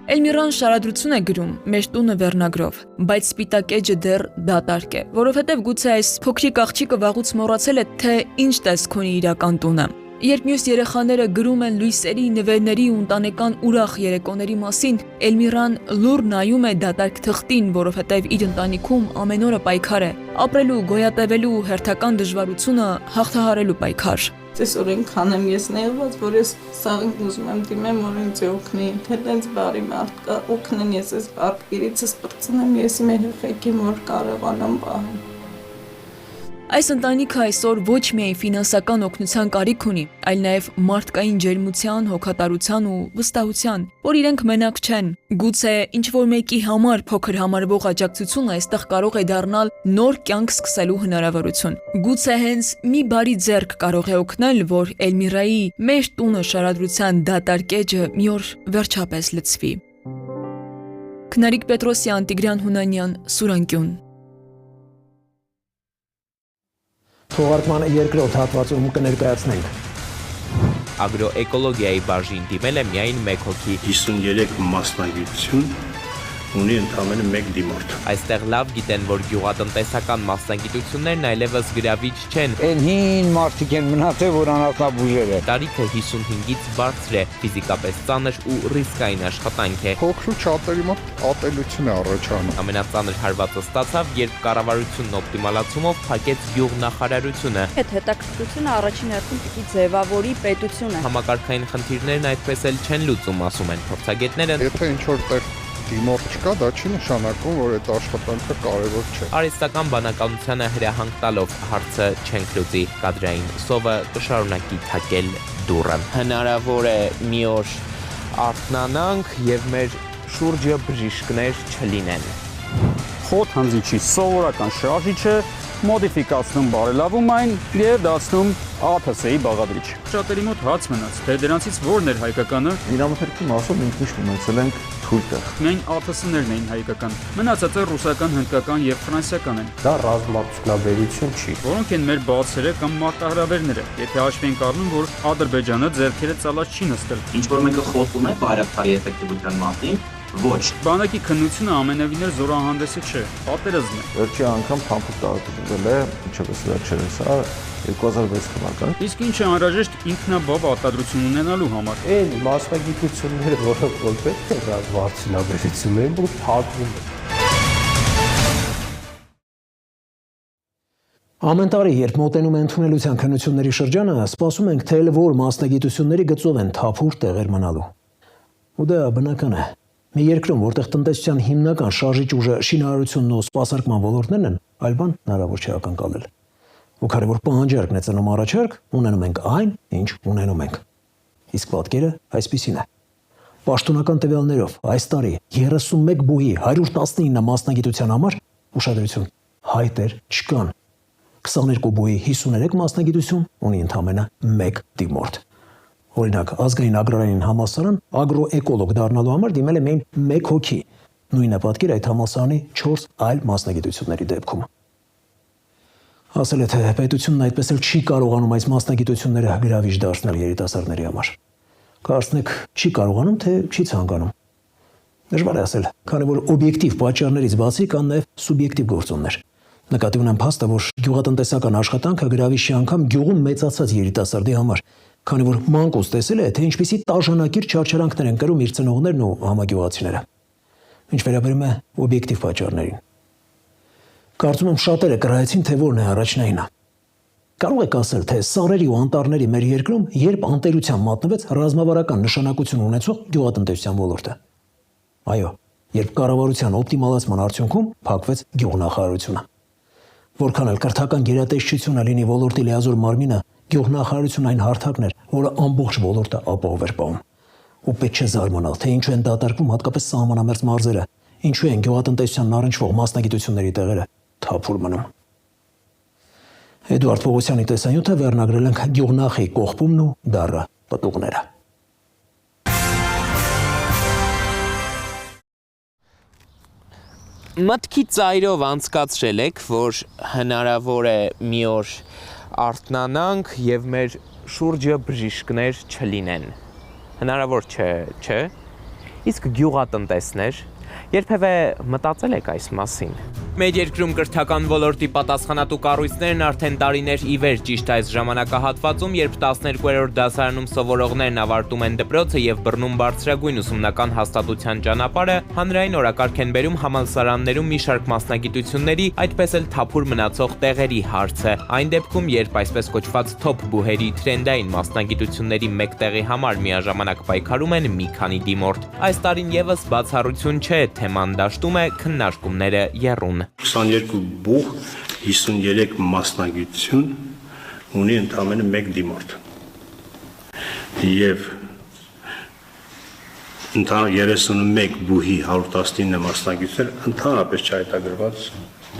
Էլմիրան շարադրություն է գրում մեր տունը վերնագրով, բայց սպիտակ էջը դեռ դատարկ է, որովհետև գուցե այս փոքրիկ աղջիկը վաղուց մոռացել է, թե ինչ տեսք ունի իրական տունը։ Երբ մյուս երեխաները գրում են լույսերի, նվերների ու ընտանեկան ուրախ երեկոների մասին, Էլմիրան լուր նայում է դատարկ թղթին, որովհետև իր ընտանիքում ամեն օրը պայքար է, ապրելու, գոյատևելու հերթական դժվարությունը հաղթահարելու պայքար։ Այսօր այնքան եմ ես նեղված, որ ես սաղին ուզում եմ դիմեմ, որ ինձ օգնի, թե տենց բարի մարդ կա, օգնեն ես այս բարքերիցս պրծնեմ, ես իմ երեխեքին որ կարողանամ պահեմ։ Այս ընտանիքը այսօր ոչ միայն ֆինանսական օգնության կարիք ունի, այլ նաև մարդկային ջերմության, հոգատարության ու վստահության, որ իրենք մենակ չեն։ Գուցե ինչ-որ մեկի համար փոքր համարվող աջակցությունը այստեղ կարող է դառնալ նոր կյանք սկսելու հնարավորություն։ Գուցե հենց մի բարի ձեռք կարող է օգնել, որ Էլմիրայի մեր տունը շարադրության դատարկ էջը մի օր վերջապես լցվի։ Քնարիկ Պետրոսյան, Տիգրան Հունանյան, Սուրանկյուն։ Թողարկման երկրորդ հատվածում կներկայացնենք ագրոէկոլոգիայի բաժին դիմել է միայն մեկ հոգի։ 53 մասնագիտություն ունի ընդամենը մեկ դիմորդ։ Այստեղ լավ գիտեն, որ գյուղատնտեսական մասնագիտություններն այլևս գրավիչ չեն։ Այն հին մարդիկ են մնացել, որ անասնաբուժեր են։ Տարիքը 55-ից բարձր է, ֆիզիկապես ծանր ու ռիսկային աշխատանք է։ Փոքր չատերի մոտ ատելություն է առաջանում։ Ամենածանր հարվածը ստացավ, երբ կառավարությունն օպտիմալացումով փակեց գյուղնախարարությունը։ Այդ հետաքրքրությունը առաջին հերթին պիտի ձևավորի պետությունը։ Համակարգային խնդիրներն այդպես էլ չեն լուծում, ասում են փորձագետները։ Եթե ինչ-որ տեղ դիմորդ չկա, դա չի նշանակում, որ այդ աշխատանքը կարևոր չէ։ Արհեստական բանականությանը հրահանգ տալով հարցը չենք լուծի, կադրային սովը կշարունակի թակել դուռը։ Հնարավոր է մի օր արթնանանք եւ մեր շուրջը բժիշկներ չլինեն։ Խոտ հնձիչի սովորական շարժիչը մոդիֆիկացնում բարելավում այն եւ դարձնում ԱԹՍ-ի բաղադրիչ։ Շատերի մոտ հաց մնաց, թե դրանցից որն էր հայկականը։ Իրավունքի մասով մենք միշտ ունեցել ենք թույլ տեղ։ Միայն ԱԹՍ-ներն էին հայկական։ Մնացածը ռուսական, հնդկական եւ ֆրանսիական են։ Դա ռազմարտությունաբերություն չի։ Որոնք են մեր բացերը կամ մարտահրավերները, եթե հաշվի ենք առնում, որ Ադրբեջանը ձեռքերը ծալած չի նստել։ Ինչ որ մեկը խոսում է բարեկարգի էֆեկտիվության մասին, ոչ։ Բանակի քննությունը ամենևին էլ զորահանդեսը չէ, պատերազմն է։ Վերջի անգամ փամփուկ տարածվել է, ինչպես վերջերս, 2006 թվականին։ Իսկ ինչ է անհրաժեշտ ինքնաբավ արտադրություն ունենալու համար։ Այն մասնագիտությունները, որոնք որ պետք է ռազմարտությունաբերություններին, որ փակվում են։ Ամեն տարի, երբ մոտենում է ընդունելության քննությունների շրջանը, սպասում ենք, թե որ մասնագիտությունների գծով են թափուր տեղեր մնալու։ Ու դա բնական է։ Մի երկրում, որտեղ տնտեսության հիմնական շարժիչ ուժը շինարարությունն ու սպասարկման ոլորտներն են, այլ բան հնարավոր չէ ակնկալել։ Ու քանի որ պահանջարկն է ծնում առաջարկ, ունենում ենք այն, ինչ ունենում ենք։ Իսկ պատկերը այսպիսին է։ Պաշտոնական տվյալներով այս տարի 31 բուհի 119 մասնագիտության համար ուշադրություն հայտեր չկան։ 22 բուհի 53 մասնագիտություն ունի ընդամենը 1 դիմորդ։ Օրինակ, ազգային ագրարային համալսարան ագրոէկոլոգ դառնալու համար դիմել է միայն 1 հոգի։ Նույնը պատկեր այդ համալսարանի 4 այլ մասնագիտությունների դեպքում։ Ասել է, թե պետությունն այդպես էլ չի կարողանում այս մասնագիտությունները գրավիչ դարձնել երիտասարդների համար։ Կարծնեք, չի կարողանում, թե չի ցանկանում։ Դժվար է ասել, քանի որ օբյեկտիվ պատճառներից բացի կան նաև սուբյեկտիվ գործոններ։ Նկատի ունեմ փաստը, որ գյուղատնտեսական աշխատանքը գրավիչի անգամ գյուղում մեծացած երիտասարդի համար, քանի որ մանկուց տեսել է, թե ինչպիսի տաժանակիր չարչարանքներ են կրում իր ծնողներն ու համագյուղացիները։ Ինչ վերաբերում է օբյեկտիվ պատճառներին։ Կարծում եմ շատերը կռահեցին, թե որն է առաջնայինը։ Կարող եք ասել, թե սարերի ու անտառների մեր երկրում երբ անտերության մատնվեց ռազմավարական նշանակություն ունեցող գյուղատնտեսության ոլորտը։ Այո, երբ կառավարության օպտիմալացման արդյունքում փակվեց գյուղնախարարությունը։ Որքան էլ կրթական գերատեսչությունը լինի ոլորտի լիազոր մարմինը, գյուղնախարարությունն այն հարթակն էր, որը ամբողջ ոլորտը ապահով էր պահում։ Ու պետք չէ զարմանալ, թե ինչու են դատարկվում հատկապես սահմանամերձ մարզերը, ինչու են գյուղատնտեսությանն առնչվող մասնագիտությունների տեղերը թափուր մնում։ Էդուարդ Պողոսյանի տեսանյութը վերնագրել ենք Գյուղնախի կողպումն ու դառը պտուղները։ Մտքի ծայրով անցկացրել եք, որ հնարավոր է մի օր արթնանանք եւ մեր շուրջը բժիշկներ չլինեն։ Հնարավոր չէ, չէ՞։ Իսկ գյուղատնտեսներ երբևէ մտածել եք այս մասին։ Մեր երկրում կրթական ոլորտի պատասխանատու կառույցներն արդեն տարիներ ի վեր ճիշտ այս ժամանակահատվածում, երբ 12-րդ դասարանում սովորողներն ավարտում են դպրոցը եւ բռնում բարձրագույն ուսումնական հաստատության ճանապարհը, հանրային օրակարգ են բերում համալսարաններում մի շարք մասնագիտությունների, այդպես էլ թափուր մնացող տեղերի հարցը։ Այն դեպքում, երբ այսպես կոչված թոփ բուհերի տրենդային մասնագիտությունների մեկ տեղի համար միաժամանակ պայքարում են մի քանի դիմորդ։ Այս տարին եւս բացառություն չէ, թեման դաշտում է, քննարկումները եռուն։ 22 բուհ 53 մասնագիտություն ունի ընդամենը 1 դիմորդ։ Եվ ընդհանուր 31 բուհի 119 մասնագիտություններ ընդհանրապես չհայտագրված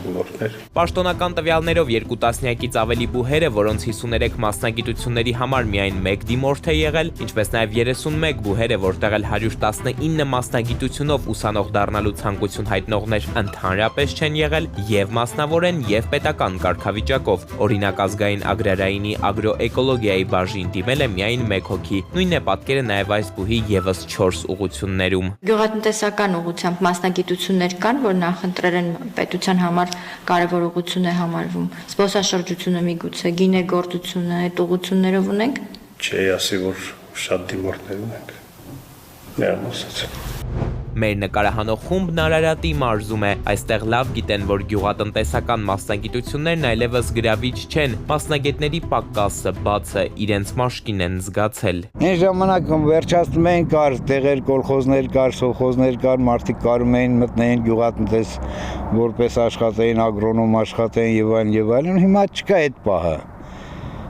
դիմորդներ։ Պաշտոնական տվյալներով 2 տասնյակից ավելի բուհերը, որոնց 53 մասնագիտությունների համար միայն 1 դիմորդ է եղել, ինչպես նաև 31 բուհերը, որտեղ էլ 119 մասնագիտությունով ուսանող դառնալու ցանկություն հայտնողներ ընդհանրապես չեն եղել, եւ մասնավոր են եւ պետական կարգավիճակով։ Օրինակ ազգային ագրարայինի ագրոէկոլոգիայի բաժին դիմել է միայն 1 հոգի։ Նույնն է պատկերը նաև այս բուհի եւս 4 ուղություններում։ Գյուղատնտեսական ուղղությամբ մասնագիտություններ կան, որ նախընտրել են պետության համար կարևոր ուղղություն է համարվում։ Զբոսաշրջությունը միգուցե, գինեգործությունը, այդ ուղղություններով ունենք։ Չի ասի, որ շատ դիմորդներ ունենք։ Ներմոսած։ Մեր նկարահանող խումբն Արարատի մարզում է, այստեղ լավ գիտեն, որ գյուղատնտեսական մասնագիտություններն այլևս գրավիչ չեն, մասնագետների պակասը բացը իրենց մաշկին են զգացել։ Այն ժամանակ վերջացնում էին կար տեղեր, կոլխոզներ կար, սովխոզներ կար, մարդիկ կարում էին մտնեին գյուղատնտես որպես աշխատեին, ագրոնոմ աշխատեին եւ այլն, հիմա չկա այդ պահը։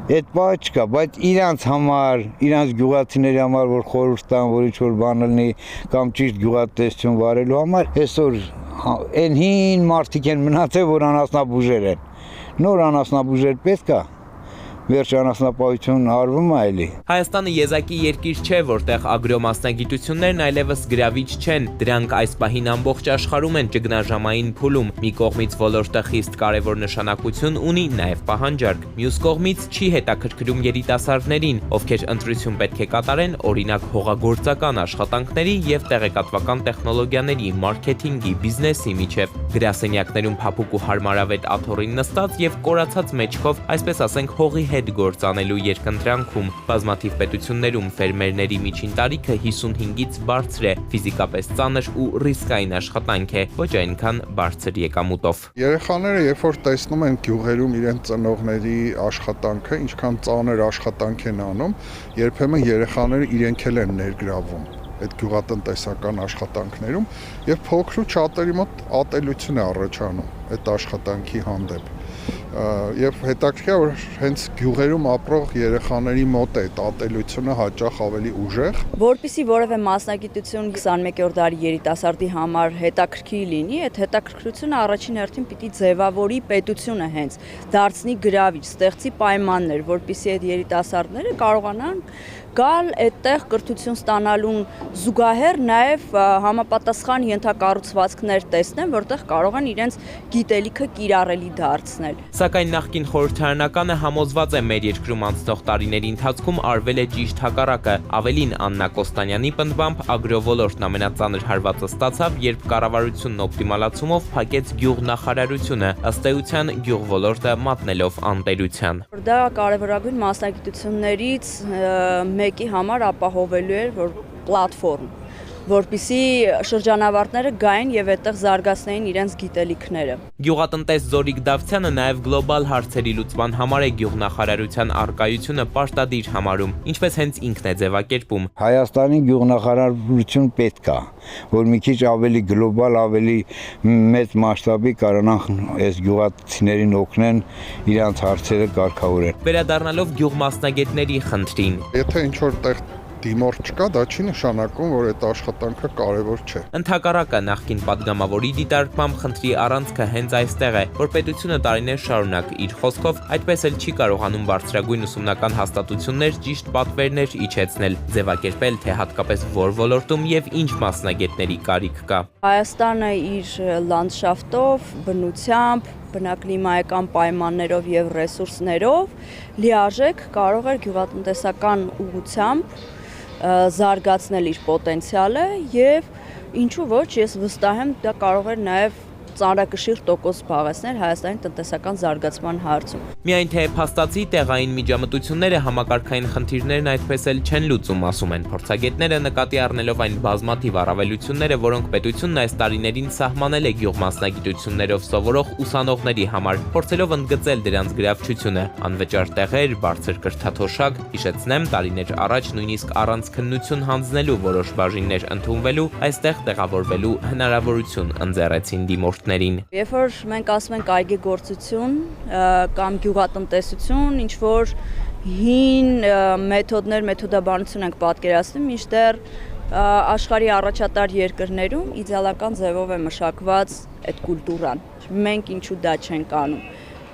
Այդ բանը չկա, բայց իրանց համար, իրանց գյուղացիների համար, որ խորհուրդ տան, որ ինչ-որ բան լինի կամ ճիշտ գյուղատնտեսություն վարելու համար, այսօր այն հին մարդիկ են մնացել, որ անասնաբուժեր են։ Նոր անասնաբուժեր պետք է։ Վերջ անասնապահություն արվում է էլի։ Հայաստանը եզակի երկիր չէ, որտեղ ագրոմասնագիտություններն այլևս գրավիչ չեն, դրանք այս պահին ամբողջ աշխարհում են ճգնաժամային փուլում։ Մի կողմից ոլորտը խիստ կարևոր նշանակություն ունի, նաև պահանջարկ։ Մյուս կողմից չի հետաքրքրում երիտասարդներին, ովքեր ընտրություն պետք է կատարեն, օրինակ հողագործական աշխատանքների եւ տեղեկատվական տեխնոլոգիաների, մարքեթինգի, բիզնեսի միջև։ Գրասենյակներում փափուկ ու հարմարավետ աթոռին նստած եւ կորացած մեջքով, այսպես ասենք, հողի հետ գործանելու երկընտրանքում։ Բազմաթիվ պետություններում ֆերմերների միջին տարիքը 55-ից բարձր է, ֆիզիկապես ծանր ու ռիսկային աշխատանք է, ոչ այնքան բարձր եկամուտով։ Երեխաները երբ որ տեսնում են գյուղերում իրենց ծնողների աշխատանքը, ինչքան ծանր աշխատանք են անում, երբեմն երեխաները իրենք էլ են ներգրավում այդ գյուղատնտեսական աշխատանքներում եւ փոքր ու շատերի մոտ ատելություն է առաջանում այդ աշխատանքի հանդեպ։ Եվ հետաքրքիր է, որ հենց գյուղերում ապրող երեխաների մոտ է այդ ատելությունը հաճախ ավելի ուժեղ։ Որպեսզի որևէ մասնագիտություն 21-րդ դարի երիտասարդի համար հետաքրքիր լինի, այդ հետաքրքրությունը առաջին հերթին պիտի ձևավորի պետությունը հենց, դարձնի գրավիչ, ստեղծի պայմաններ, որպեսզի այդ երիտասարդները կարողանան գալ այդտեղ կրթություն ստանալուն զուգահեռ նաև համապատասխան ենթակառուցվածքներ տեսնեն, որտեղ կարող են իրենց գիտելիքը կիրառելի դարձնել։ Սակայն նախկին խորհրդարանականը համոզված է մեր երկրում անցնող տարիների ընթացքում արվել է ճիշտ հակառակը։ Ավելին, Աննա Կոստանյանի պնդմամբ ագրոոլորտն ամենածանր հարվածը ստացավ, երբ կառավարությունն օպտիմալացումով փակեց գյուղնախարարությունը, ըստ էության գյուղոլորտը մատնելով անտերության։ Դա կարևորագույն մասնագիտություններից մեկի համար ապահովելու էր որ պլատֆորմ, որպեսզի շրջանավարտները գային եւ այդտեղ զարգացնեին իրենց գիտելիքները։ Գյուղատնտես Զորիկ Դավթյանը նաև գլոբալ հարցերի լուծման համար է գյուղնախարարության արկայությունը պարտադիր համարում, ինչպես հենց ինքն է ձևակերպում։ Հայաստանի գյուղնախարարություն պետք է, որ մի քիչ ավելի գլոբալ, ավելի մեծ մասշտաբի կարողանան այս գյուղացիներին օգնեն իրանց հարցերը կարգավորեն։ Վերադառնալով գյուղմասնագետների խնդրին։ Եթե ինչ-որ տեղ դիմորդ չկա, դա չի նշանակում, որ այդ աշխատանքը կարևոր չէ։ Ընդհակառակը նախկին падգամավորի դիտարկմամբ խնդրի առանցքը հենց այստեղ է, որ պետությունը տարիներ շարունակ իր խոսքով այդպես էլ չի կարողանում բարձրագույն ուսումնական հաստատություններ ճիշտ պատվերներ իջեցնել, ձևակերպել, թե հատկապես որ ոլորտում եւ ինչ մասնագետների կարիք կա։ Հայաստանը իր լանդշաֆտով, բնությամբ, բնակլիմայական պայմաններով եւ ռեսուրսներով լիարժեք կարող էր գյուղատնտեսական ուղղությամբ զարգացնել իր պոտենցիալը եւ ինչու ոչ, ես վստահ եմ, դա կարող էր նաեւ ծանրակշիռ տոկոս զբաղեցնել Հայաստանի տնտեսական զարգացման հարցում։ Միայն թե փաստացի տեղային միջամտությունները համակարգային խնդիրներն այդպես էլ չեն լուծում, ասում են փորձագետները, նկատի առնելով այն բազմաթիվ առավելությունները, որոնք պետությունն այս տարիներին սահմանել է գյուղմասնագիտություններով սովորող ուսանողների համար, փորձելով ընդգծել դրանց գրավչությունը, անվճար տեղեր, բարձր կրթաթոշակ, հիշեցնեմ, տարիներ առաջ նույնիսկ առանց քննություն հանձնելու որոշ բաժիններ ընդունվելու, այստեղ տեղավորվելու հնարավորություն ընձեռեցին դիմորդները։ Երբ որ մենք ասում ենք այգեգործություն կամ գյուղատնտեսություն, ինչ որ հին մեթոդներ, մեթոդաբանություն ենք պատկերացնում, մինչդեռ աշխարհի առաջատար երկրներում իդեալական ձևով է մշակված այդ կուլտուրան։ Մենք ինչու դա չենք անում։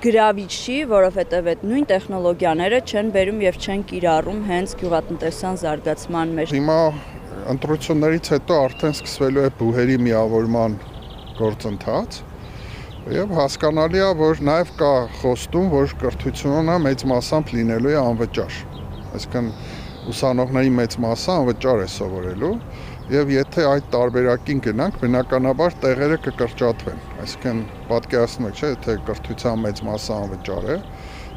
Գրավիչ չի, որովհետև այդ նույն տեխնոլոգիաները չեն բերում եւ չեն կիրառում հենց գյուղատնտեսության զարգացման մեջ։ Հիմա ընտրություններից հետո արդեն սկսվելու է բուհերի միավորման գործընթաց եւ հասկանալի է, որ նաեւ կա խոստում, որ կրթությունը մեծ մասամբ լինելու է անվճար։ Այսինքն ուսանողների մեծ մասը անվճար է սովորելու եւ եթե այդ տարբերակին գնանք, բնականաբար տեղերը կկրճատվեն։ Այսինքն պատկերացնում եք, չէ՞, եթե կրթության մեծ մասը անվճար է,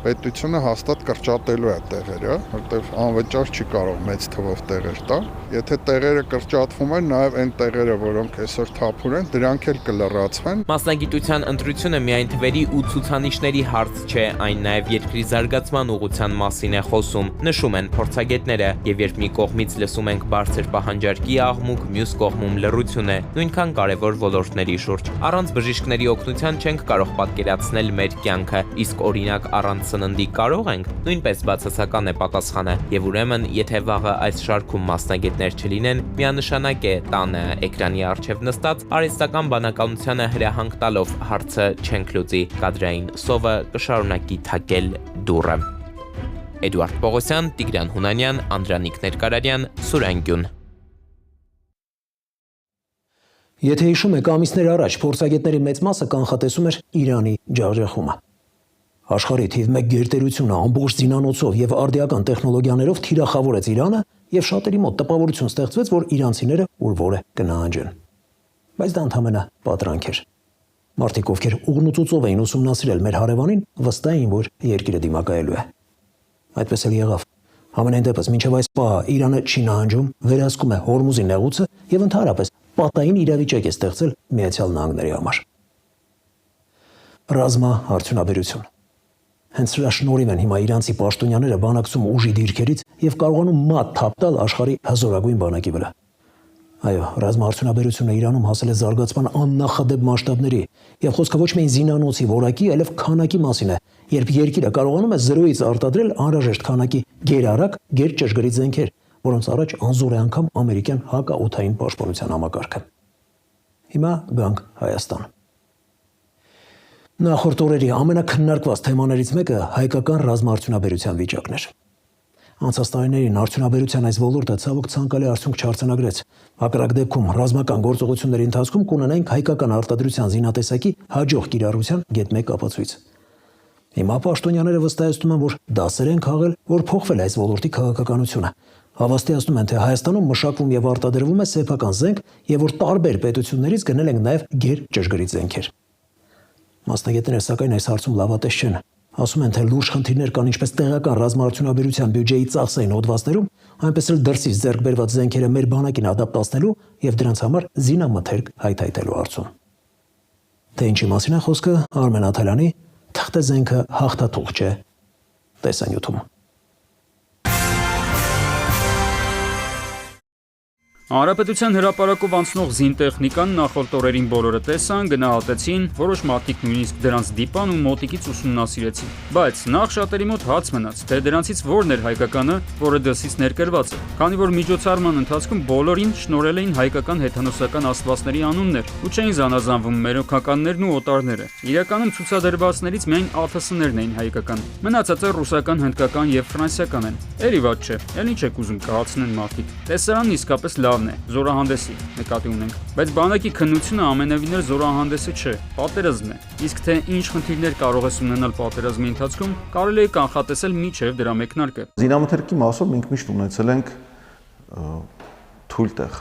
պետությունը հաստատ կրճատելու է տեղերը, որտեղ անվճար չի կարող մեծ թվով տեղեր տալ։ Եթե տեղերը կրճատվում են, նաև այն տեղերը, որոնք այսօր թափուր են, դրանք էլ կլրացվեն։ Մասնագիտության ընտրությունը միայն թվերի ու ցուցանիշների հարց չէ, այն նաև երկրի զարգացման ուղղության մասին է խոսում, նշում են փորձագետները, եւ երբ մի կողմից լսում ենք բարձր պահանջարկի աղմուկ, մյուս կողմում լռություն է, նույնքան կարևոր ոլորտների շուրջ։ Առանց բժիշկների օգնության չենք կարող պատկերացնել մեր կյանքը, իսկ օրինակ առանց սննդի կարող ենք, նույնպես բացասական է պատասխանը, եւ ուրեմն, եթե վաղը այս շարքում մասնագետներ չլինեն, միանշանակ է տանը էկրանի առջև նստած արհեստական բանականությանը հրահանգ տալով հարցը չենք լուծի, կադրային սովը կշարունակի թակել դուռը։ Էդուարդ Պողոսյան, Տիգրան Հունանյան, Անդրանիկ Ներկարարյան, Սուրանգյուն։ Եթե հիշում եք, ամիսներ առաջ փորձագետների մեծ մասը կանխատեսում էր Իրանի ջախջախումը։ Աշխարհի թիվ 1 գերտերությունը ամբողջ զինանոցով եւ արդիական տեխնոլոգիաներով թիրախավորեց Իրանը եւ շատերի մոտ տպավորություն ստեղծվեց, որ իրանցիները ուր որը կնահանջեն։ Բայց դա ընդհանրապես պատրանք էր։ Մարդիկ, ովքեր ուղնուծուծով էին ուսումնասիրել մեր հարևանին, վստահ էին, որ երկիրը դիմակայելու է։ Այդպես էլ եղավ։ Համենայն դեպս, մինչև այս պահը Իրանը չի նահանջում, վերահսկում է Հորմուզի նեղուցը եւ ընդհանրապես պատային իրավիճակ է ստեղծել Միացյալ Նահանգների համար։ Ռազմա արդյունաբերություն։ Հենց սրա շնորհիվ են հիմա իրանցի պաշտոնյաները բանակցում ուժի դիրքերից եւ կարողանում մատ թափ տալ աշխարհի հզորագույն բանակի վրա։ Այո, ռազմաարդյունաբերությունը Իրանում հասել է զարգացման աննախադեպ մասշտաբների եւ խոսքը ոչ միայն զինանոցի որակի, այլև քանակի մասին է, երբ երկիրը կարողանում է զրոյից արտադրել անհրաժեշտ քանակի գերարագ, գերճշգրիտ զենքեր, որոնց առաջ անզոր է անգամ ամերիկյան հակաօդային պաշտպանության համակարգը։ Հիմա գանք Հայաստան։ Նախորդ օրերի ամենակննարկված թեմաներից մեկը հայկական ռազմաարդյունաբերության վիճակն էր։ Անցած տարիներին արդյունաբերության այս ոլորտը ցավոք ցանկալի արդյունք չարձանագրեց։ Հակառակ դեպքում ռազմական գործողությունների ընթացքում կունենայինք հայկական արտադրության զինատեսակի հաջող կիրառության գետ 1 ապացույց։ Հիմա պաշտոնյաները վստահեցնում են, որ դասեր են քաղել, որ փոխվել է այս ոլորտի քաղաքականությունը։ Հավաստիացնում են, թե Հայաստանում մշակվում եւ արտադրվում է սեփական զենք եւ որ տարբեր պետություններից գնել են նաեւ գերճշգրիտ զենքեր։ Մասնագետները սակայն այս հարցում լավատես չեն։ Ասում են, թե լուրջ խնդիրներ կան ինչպես տեղական ռազմաարդյունաբերության բյուջեի ծախսային հոդվածներում, այնպես էլ դրսից ձեռք բերված զենքերը մեր բանակին ադապտացնելու եւ դրանց համար զինամթերք հայթայթելու հարցում։ Թե ինչի մասին է խոսքը, Արմեն Աթալյանի «Թղթե զենքը հաղթաթուղթ չէ» տեսանյութում։ Հանրապետության հրապարակով անցնող զինտեխնիկան նախորդ օրերին բոլորը տեսան, գնահատեցին, որոշ մարդիկ նույնիսկ դրանց դիպան ու մոտիկից ուսումնասիրեցին։ Բայց նախ շատերի մոտ հաց մնաց, թե դրանցից որն էր հայկականը, որը դրսից ներկրված է։ Քանի որ միջոցառման ընթացքում բոլորին շնորհել էին հայկական հեթանոսական աստվածների անուններ ու չէին զանազանվում մերոքականներն ու օտարները։ Իրականում ցուցադրվածներից միայն ԱԹՍ-ներն էին հայկական։ Մնացածը ռուսական, հնդկական եւ ֆրանսիական են։ Էլի վատ չէ, էլ ինչ եք ուզում կհացնեն մարդիկ։ Տեսարանն իսկապես լավ զորահանդեսի նկատի ունենք, բայց բանակի քննությունը ամենևին էլ զորահանդեսը չէ, պատերազմն է։ Իսկ թե ինչ խնդիրներ կարող է ունենալ պատերազմի ընթացքում, կարելի է կանխատեսել մինչև դրա մեկնարկը։ Զինամթերքի մասով մենք միշտ ունեցել ենք թույլ տեղ,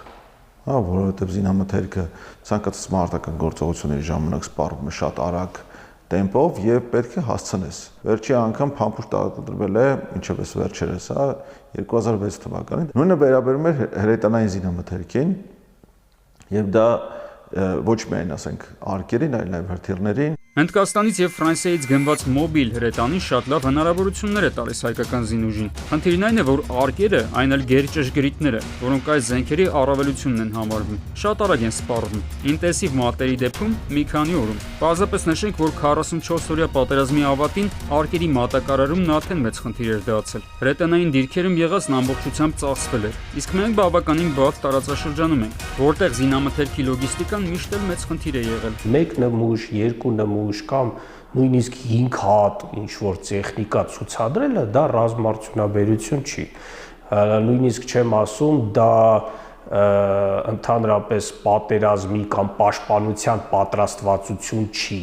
որովհետև զինամթերքը ցանկացած մարտական գործողությունների ժամանակ սպառվում է շատ արագ տեմպով եւ պետք է հասցնես։ Վերջի անգամ փամփուշտ արտադրվել է, ինչպես վերջերս, 2006 թվականին։ Նույնը վերաբերում է հրետանային զինամթերքին եւ դա ոչ միայն ասենք արկերին, այլ նաեւ հրթիռներին։ Հնդկաստանից եւ Ֆրանսիայից գնված մոբիլ հրետանին շատ լավ հնարավորություններ է տալիս հայկական զինուժին։ Խնդիրն այն է, որ արկերը, այն էլ գերճշգրիտները, որոնք այս զենքերի առավելությունն են համարվում, շատ արագ են սպառվում։ Ինտենսիվ մարտերի դեպքում մի քանի օրում։ Պարզապես նշենք, որ 44-օրյա պատերազմի ավարտին արկերի մատակարարումն արդեն մեծ խնդիր էր դարձել։ Հրետանային դիրքերում եղածն ամբողջությամբ ծախսվել էր։ Իսկ մենք բավականին բաց տարածաշրջանում ենք, որտեղ զինամթերքի լոգիստիկան միշտ էլ մեծ խնդիր է եղել։ Մեկ նմուշ, երկու նմուշ կամ նույնիսկ 5 հատ ինչ որ տեխնիկա ցուցադրելը դա ռազմաարդյունաբերություն չի։ Նույնիսկ չեմ ասում դա ընդհանրապես պատերազմի կամ պաշտպանության պատրաստվածություն չի։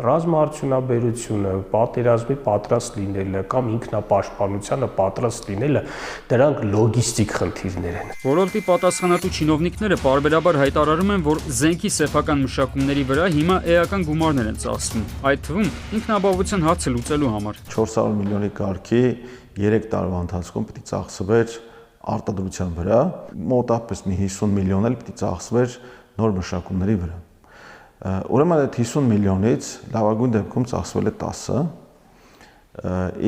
Ռազմաարդյունաբերությունը, պատերազմի պատրաստ լինելը կամ ինքնապաշտպանությանը պատրաստ լինելը դրանք լոգիստիկ խնդիրներ են։ Ոլորտի պատասխանատու չինովնիկները պարբերաբար հայտարարում են, որ զենքի սեփական մշակումների վրա հիմա էական գումարներ են ծախսվում, այդ թվում ինքնաբավության հարցը լուծելու համար։ 400 միլիոնի կարգի 3 տարվա ընթացքում պետք է ծախսվեր արտադրության վրա, մոտավորապես մի 50 միլիոն էլ պետք է ծախսվեր նոր մշակումների վրա։ Ուրեմն այդ 50 միլիոնից լավագույն դեպքում ծախսվել է 10-ը,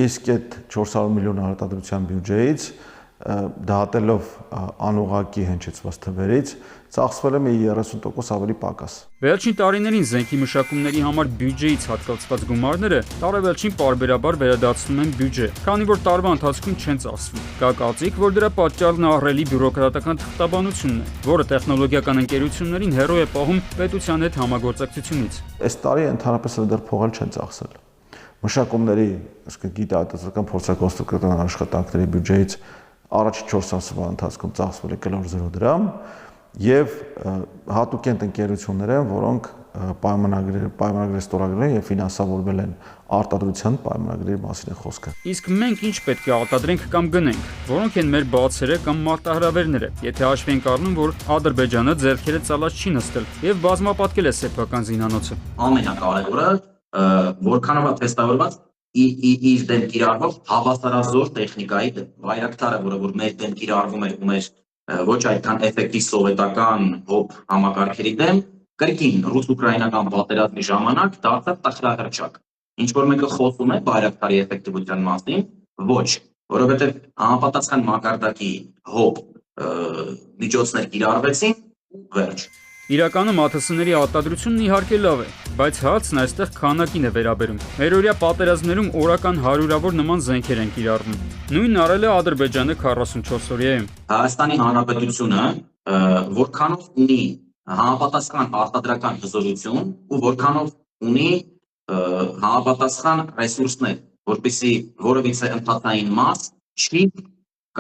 իսկ այդ 400 միլիոն արտադրության բյուջեից դատելով անուղակի հնչեցված թվերից ծախսվել է մի 30% ավելի պակաս։ Վերջին տարիներին զենքի մշակումների համար բյուջեից հատկացված գումարները տարեվերջին պարբերաբար վերադարձնում են բյուջե, քանի որ տարվա ընթացքում չեն ծախսվում։ Կա կարծիք, որ դրա պատճառն ահռելի բյուրոկրատական թղթաբանությունն է, որը տեխնոլոգիական ընկերություններին հեռու է պահում պետության հետ համագործակցությունից։ Այս տարի ընդհանրապես դեռ փողալ չեն ծախսել։ Մշակումների, այսինքն գիտահետազոտական փորձակոնստրուկտորական աշխատանքների բյուջեից առաջ 4 ամսվա ընթացքում ծախսվել է կլոր 0 դրամ եւ հատուկ են ընկերություններ են, որոնք պայմանագրեր ստորագրել են եւ ֆինանսավորվել են արտադրության պայմանագրերի մասին է խոսքը։ Իսկ մենք ինչ պետք է արտադրենք կամ գնենք, որոնք են մեր բացերը կամ մարտահրավերները, եթե հաշվի ենք առնում, որ Ադրբեջանը ձեռքերը ծալած չի նստել եւ բազմապատկել է սեփական զինանոցը։ Ամենակարևորը որքանով է թեստավորված իր դեմ կիրառվող հավասարազոր տեխնիկայի դեմ։ Բայրակտարը, որը որ մեր դեմ կիրառվում էր ու մեր ոչ այդքան էֆեկտիվ սովետական հոբ համակարգերի դեմ, կրկին ռուս-ուկրաինական պատերազմի ժամանակ դարձավ տխրահռչակ։ Ինչ որ մեկը խոսում է բայրակտարի էֆեկտիվության մասին, ոչ, որովհետև համապատասխան մակարդակի հոբ միջոցներ կիրառվեցին ու վերջ։ Իրականում ԱԹՍ-ների արտադրությունն իհարկե լավ է, բայց հարցն այստեղ քանակին է վերաբերում։ Մերօրյա պատերազմներում օրական հարյուրավոր նման զենքեր են կիրառվում։ Նույնն արել է Ադրբեջանը 44 օրյայում։ Հայաստանի Հանրապետությունը որքանով ունի համապատասխան արտադրական հզորություն ու որքանով ունի համապատասխան ռեսուրսներ, որպեսզի որևիցե ընդհանրային մաս չի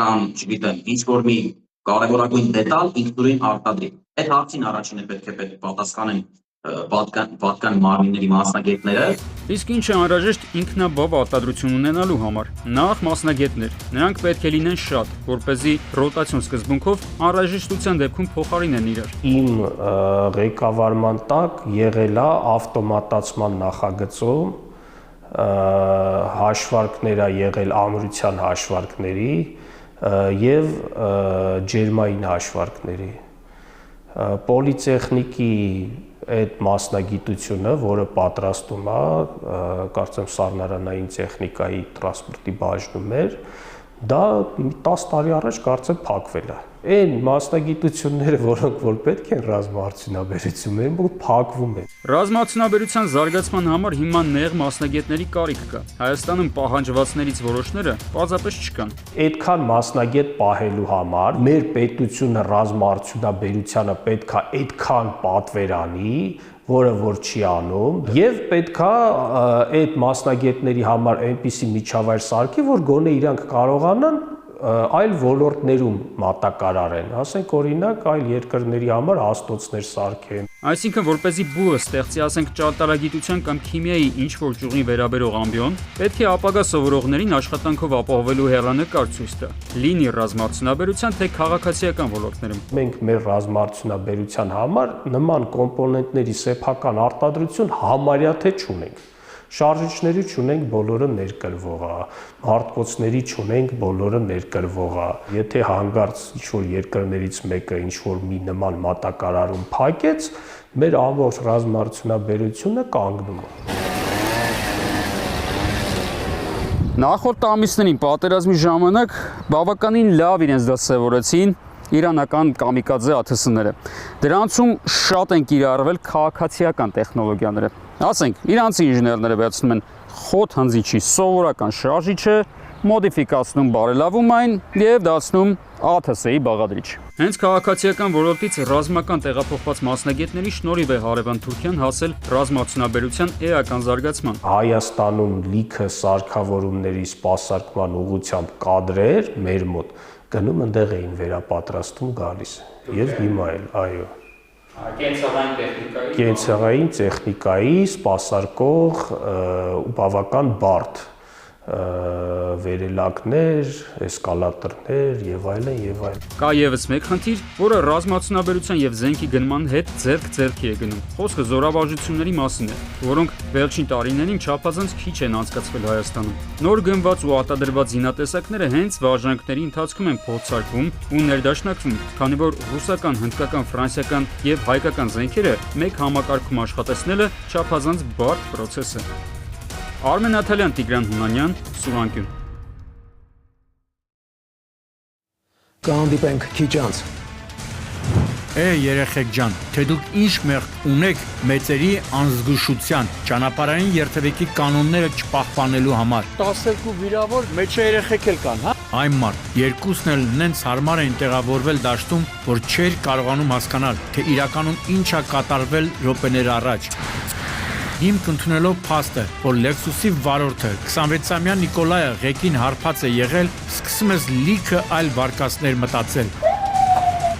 կամ, չգիտեմ, ինչ-որ մի կարևորագույն դետալ ինքնուրույն արտադրի։ Այդ հարցին առաջինը պետք է պատասխանեն պատկան մարմինների մասնագետները։ Իսկ ինչ է անհրաժեշտ ինքնաբավ արտադրություն ունենալու համար։ Նախ մասնագետներ, նրանք պետք է լինեն շատ, որպեսզի ռոտացիոն սկզբունքով անհրաժեշտության դեպքում փոխարինեն իրար։ Իմ ղեկավարման տակ եղել է ավտոմատացման նախագծում հաշվարկներ ա եղել ամրության հաշվարկների եւ ջերմային հաշվարկների։ Պոլիտեխնիկի այդ մասնագիտությունը, որը պատրաստում է, կարծեմ սառնարանային տեխնիկայի տրանսպորտի բաժնում էր, դա 10 տարի առաջ կարծեմ փակվել է։ Այն մասնագիտությունները, որոնք որ պետք են ռազմաարդյունաբերությունում են, որ փակվում են։ Ռազմաարդյունաբերության զարգացման համար հիմա նեղ մասնագետների կարիք կա։ Հայաստանում պահանջվածներից որոշները պարզապես չկան։ Այդքան մասնագետ պահելու համար մեր պետությունը ռազմաարդյունաբերությանը պետք է այդքան պատվեր անի, որը որ չի անում, եւ պետքա այդ մասնագետների համար այնպիսի միջավայր սարքի, որ գոնե իրանք կարողանան այլ ոլորտներում մատակարարեն, ասենք օրինակ այլ երկրների համար հաստոցներ սարքեն։ Այսինքն, որպեսզի բուհը ստեղծի, ասենք, ճարտարագիտության կամ քիմիայի ինչ-որ ճյուղին վերաբերող ամբիոն, պետք է ապագա սովորողներին աշխատանքով ապահովելու հեռանկար ցույց տա, լինի ռազմաարդյունաբերության, թե քաղաքացիական ոլորտներում։ Մենք մեր ռազմաարդյունաբերության համար նման կոմպոնենտների սեփական արտադրություն համարյա թե չունենք։ Շարժիչների չունենք, բոլորը ներկրվող է, հարտկոցների չունենք, բոլորը ներկրվող է։ Եթե հանգարց ինչ-որ երկրներից մեկը ինչ-որ մի նման մատակարարում փակեց, մեր ամբողջ ռազմաարդյունաբերությունը կանգնում է։ Նախորդ ամիսներին պատերազմի ժամանակ բավականին լավ իրենց դասավորեցին իրանական կամիկաձե ԱԹՍ-ները։ Դրանցում շատ են կիրառվել քաղաքացիական տեխնոլոգիաները։ Ասենք, իրանցի ինժեներները վերցնում են խոտ հնձիչի սովորական շարժիչը, մոդիֆիկացնում, բարելավում այն եւ դարձնում ԱԹՍ-ի բաղադրիչ։ Հենց քաղաքացիական ոլորտից ռազմական տեղափոխված մասնագետների շնորհիվ է հարևան Թուրքիան հասել ռազմաարդյունաբերության էական զարգացման։ Հայաստանում լիքը սարքավորումների սպասարկման ուղղությամբ կադրեր մեր մոտ գնում ընդեղ էին վերապատրաստում գալիս եւ հիմա էլ, այո։ Կենցաղային տեխնիկայի սպասարկող ու բավական բարդ վերելակներ, էսկալատորներ եւ այլն եւ այլն։ Կա եւս մեկ խնդիր, որը ռազմաարդյունաբերության եւ զենքի գնման հետ ձեռք-ձեռքի է գնում։ Խոսքը զորավարժությունների մասին է, որոնք վերջին տարիներին չափազանց քիչ են անցկացվել Հայաստանում։ Նոր գնված ու արտադրված զինատեսակները հենց վարժանքների ընթացքում են փորձարկվում ու ներդաշնակվում, քանի որ ռուսական, հնդկական, ֆրանսիական եւ հայկական զենքերը մեկ համակարգում աշխատեցնելը չափազանց բարդ process է։ Արմեն Աթալյան, Տիգրան Հունանյան, Սուրանկյուն։ Կհանդիպենք քիչ անց։ Երեխեք ջան, թե դուք ինչ մեղք ունեք մեծերի անզգուշության, ճանապարհային երթևեկի կանոնները չպահպանելու համար։ 12 վիրավոր մեծ երեխեք էլ կան, հա։ Այն մարդ, երկուսն էլ նենց հարմար էին տեղավորվել դաշտում, որ չէր կարողանում հասկանալ, թե իրականում ինչ է կատարվել րոպեներ առաջ։ Հիմք ընդունելով փաստը, որ Lexus-ի վարորդը 26-ամյա Նիկոլայը ղեկին հարբած է եղել, սկսում ես լիքը այլ վարկածներ մտածել։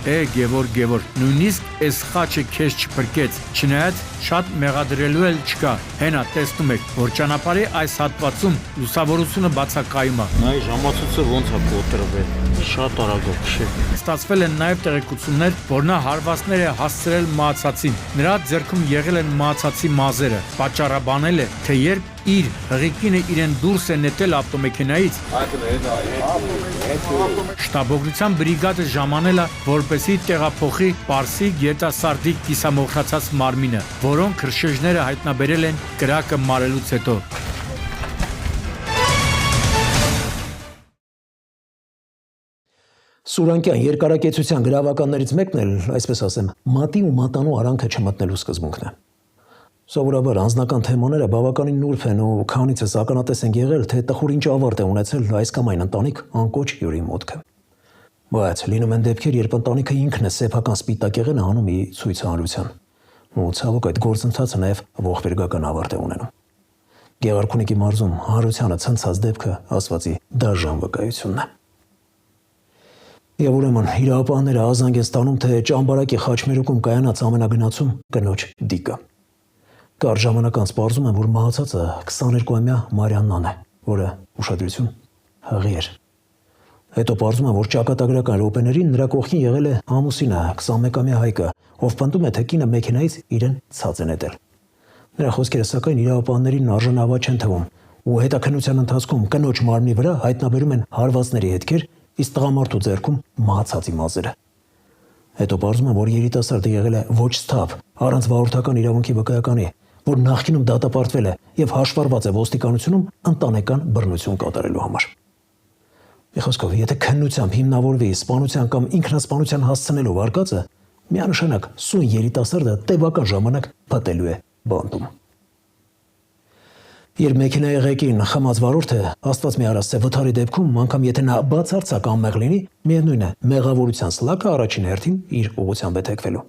Գևոր, նույնիսկ այս խաչը քեզ չփրկեց, չնայած շատ մեղադրելու էլ չկա։ Հենա տեսնում եք, որ ճանապարհի այս հատվածում լուսավորությունը բացակայում է։ Նայ ժամացույցը ոնց է կոտրվել։ Շատ արագ է քշել։ Ստացվել են նաև տեղեկություններ, որ նա հարվածներ է հասցրել մահացածին։ Նրա ձեռքում եղել են մահացածի մազերը։ Պատճառաբանել է, թե երբ իր հղիկինը իրեն դուրս է նետել ավտոմեքենայից, շտաբօգնության բրիգադը ժամանել է, որպեսզի տեղափոխի Պարսիկ երիտասարդի կիսամոխրացած մարմինը, որոնք քրշեջները հայտնաբերել են կրակը մարելուց հետո։ Սուրանկյան երկարակեցության գրավականներից մեկն էլ, այսպես ասեմ, մատի ու մատանու արանքը չմտնելու սկզբունքն է։ Սովորաբար անձնական թեմաները բավականին նուրբ են ու քանիցս ականատես են եղել, թե տխուր ինչ ավարտ է ունեցել այս կամ այն ընտանիք անկոչ յուրի մոտքը։ Բայց լինում են դեպքեր, երբ ընտանիքը ինքն է սեփական սպիտակեղենը հանում ի ցույցահանության։ Ու ցավոք այդ գործընթացը նաև ողբերգական ավարտ է ունենում։ Գեղարքունիքի մարզում հանրությանը ցնցած դեպքը ասվածի դաժան վկայությունն է։ Եվ ուրեմն իրավապահները ազանգ են ստանում, թե Ճամբարակի խաչմերուկում կայանած ամենագնացում կնոջ դիկը։ Կարճ ժամանակ անց պարզում են, որ մահացածը 22-ամյա Մարիաննան է, որը ուշադրություն հղի էր։ Հետո պարզում են, որ ճակատագրական րոպեներին նրա կողքին եղել է ամուսինը 21-ամյա Հայկը, ով պնդում է, թե կինը մեքենայից իրեն ցած է նետել։ Նրա խոսքերը սակայն իրավապահներին արժանավատ չեն թվում, ու հետաքննության ընթացքում կնոջ մարմնի վրա հայտնաբերում են հարվածների հետքեր, իսկ տղամարդու ձեռքում մահացածի մազերը։ Հետո պարզում են, որ երիտասարդը եղել է ոչ սթափ, առանց վարորդական իրավունքի վկայականի, որ նախկինում դատապարտվել է եւ հաշվառված է ոստիկանությունում ընտանեկան բռնություն կատարելու համար։ Մի խոսքով, եթե քննությամբ հիմնավորվի սպանության կամ ինքնասպանության հասցնելու վարկածը, միանշանակ սույն երիտասարդը տևական ժամանակ փտելու է բանտում։ Երբ մեքենայի ղեկին խմած վարորդ է, աստված մի արած վթարի դեպքում, անգամ եթե նա բացարձակ անմեղ լինի, միևնույն է, մեղավորության սլաքը առաջին հերթին իր ուղղությամբ է թեքվելու։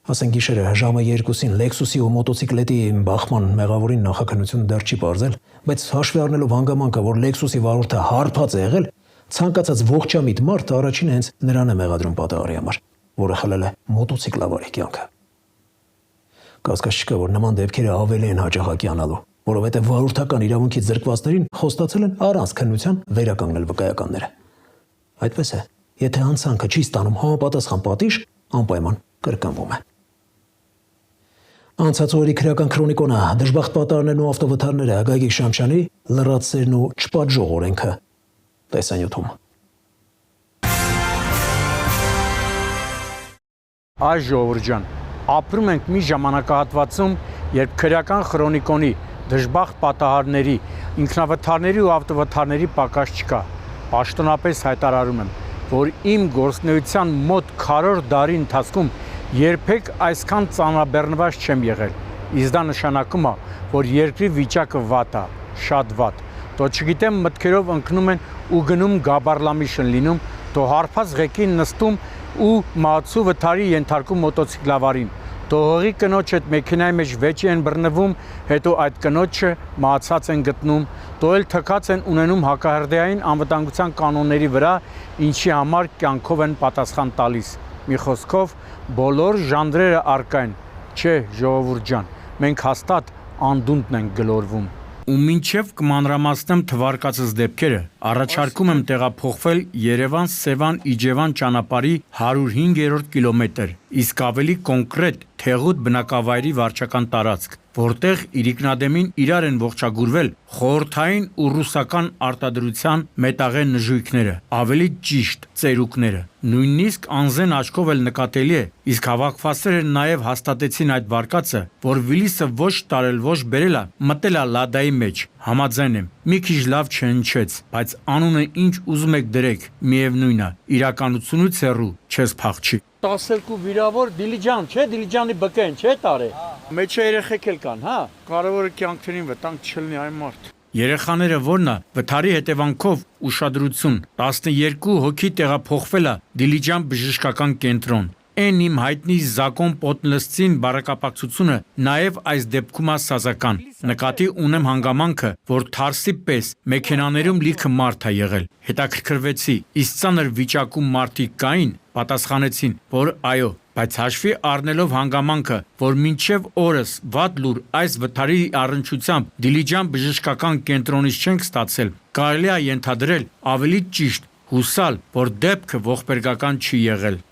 Ասենք գիշերը ժամը 2-ին Lexus-ի ու մոտոցիկլետի բախման մեղավորին նախաքննությունը դեռ չի պարզել, բայց հաշվի առնելով հանգամանքը, որ Lexus-ի վարորդը հարբած է եղել, ցանկացած ողջամիտ մարդ առաջին հենց նրան է մեղադրում պատահարի համար, որը խլել է մոտոցիկլավարի կյանքը։ Կասկած չկա, որ նման դեպքերը ավելի են հաճախակի անալու, որովհետև վարորդական իրավունքի զրկվածներին խոստացել են առանց քննության վերականգնել վկայականները։ Այդպես է, եթե հանցանքը չի ստանում համապատասխան պատիժ, անպայման կրկնվում է։ Անցած օրերի քրեական քրոնիկոնը, դժբախտ պատահարներն ու ավտովթարները, Գագիկ Շամշյանի լրացերն ու չպատժող օրենքը տեսանյութում։ Այ ժողովուրդ ջան, ապրում ենք մի ժամանակահատվածում, երբ քրեական քրոնիկոնի դժբախտ պատահարների, ինքնավթարների ու ավտովթարների պակաս չկա։ Պաշտոնապես հայտարարում եմ, որ իմ գործունեության մոտ քառորդ դարի ընթացքում երբեք այսքան ծանրաբեռնված չեմ եղել։ Իսկ դա նշանակում է, որ երկրի վիճակը վատ է, շատ վատ։ Դո չգիտեմ մտքերով ընկնում են ու գնում գաբարլամիշն լինում, դո հարբած ղեկին նստում ու մահացու վթարի ենթարկում մոտոցիկլավարին։ Դո հողի կնոջ այդ մեքենայի մեջ վեճի են բռնվում, հետո այդ կնոջը մահացած են գտնում, դո էլ թքած են ունենում հակահրդեհային անվտանգության կանոնների վրա, ինչի համար կյանքով են պատասխան տալիս։ Մի խոսքով, բոլոր ժանրերը առկա են, չէ, ժողովուրդ ջան, մենք հաստատ անդունդն ենք գլորվում։ Ու մինչև կմանրամասնեմ թվարկածս դեպքերը, առաջարկում եմ տեղափոխվել Երևան-Սևան-Իջևան ճանապարհի 105-րդ կիլոմետր, իսկ ավելի կոնկրետ Թեղուտ բնակավայրի վարչական տարածք, որտեղ իրիկնադեմին իրար են ողջագուրվել խորհրդային ու ռուսական արտադրության մետաղե նժույգները, ավելի ճիշտ ծերուկները։ Նույնիսկ անզեն աչքով էլ նկատելի է, իսկ հավաքվածները նաև հաստատեցին այդ վարկածը, որ Վիլիսը ոչ տարել, ոչ բերել է, մտել է լադայի մեջ։ Համաձայն եմ, մի քիչ լավ չհնչեց, բայց անունը ինչ ուզում եք դրեք, միևնույն է, իրականությունից հեռու չես փախչի։ 12 վիրավոր Դիլիջան, չէ, Դիլիջանի բկեն, չէ տարե։ Մեջը երեխեք էլ կան, հա։ Կարևորը կյանքերին վտանգ չլինի այն մարդ։ Երեխաները որն է, վթարի հետևանքով ուշադրություն, 12 հոգի տեղափոխվել է Դիլիջան բժշկական կենտրոն։ Այն իմ հայտնի Զակոն Պոտնլսցին բարակապակցությունը նաև այս դեպքում է սազական։ Նկատի ունեմ հանգամանքը, որ թարսի պես մեքենաներում լիքը մարդ է եղել։ Հետաքրքրվեցի, իսկ ծանր վիճակում մարդիկ կային, պատասխանեցին, որ այո, բայց հաշվի առնելով հանգամանքը, որ մինչև օրս վատ լուր այս վթարի առնչությամբ Դիլիջան բժշկական կենտրոնից չենք ստացել, կարելի է ենթադրել ավելի ճիշտ հուսալ, որ դեպքը ողբերգական չի եղել։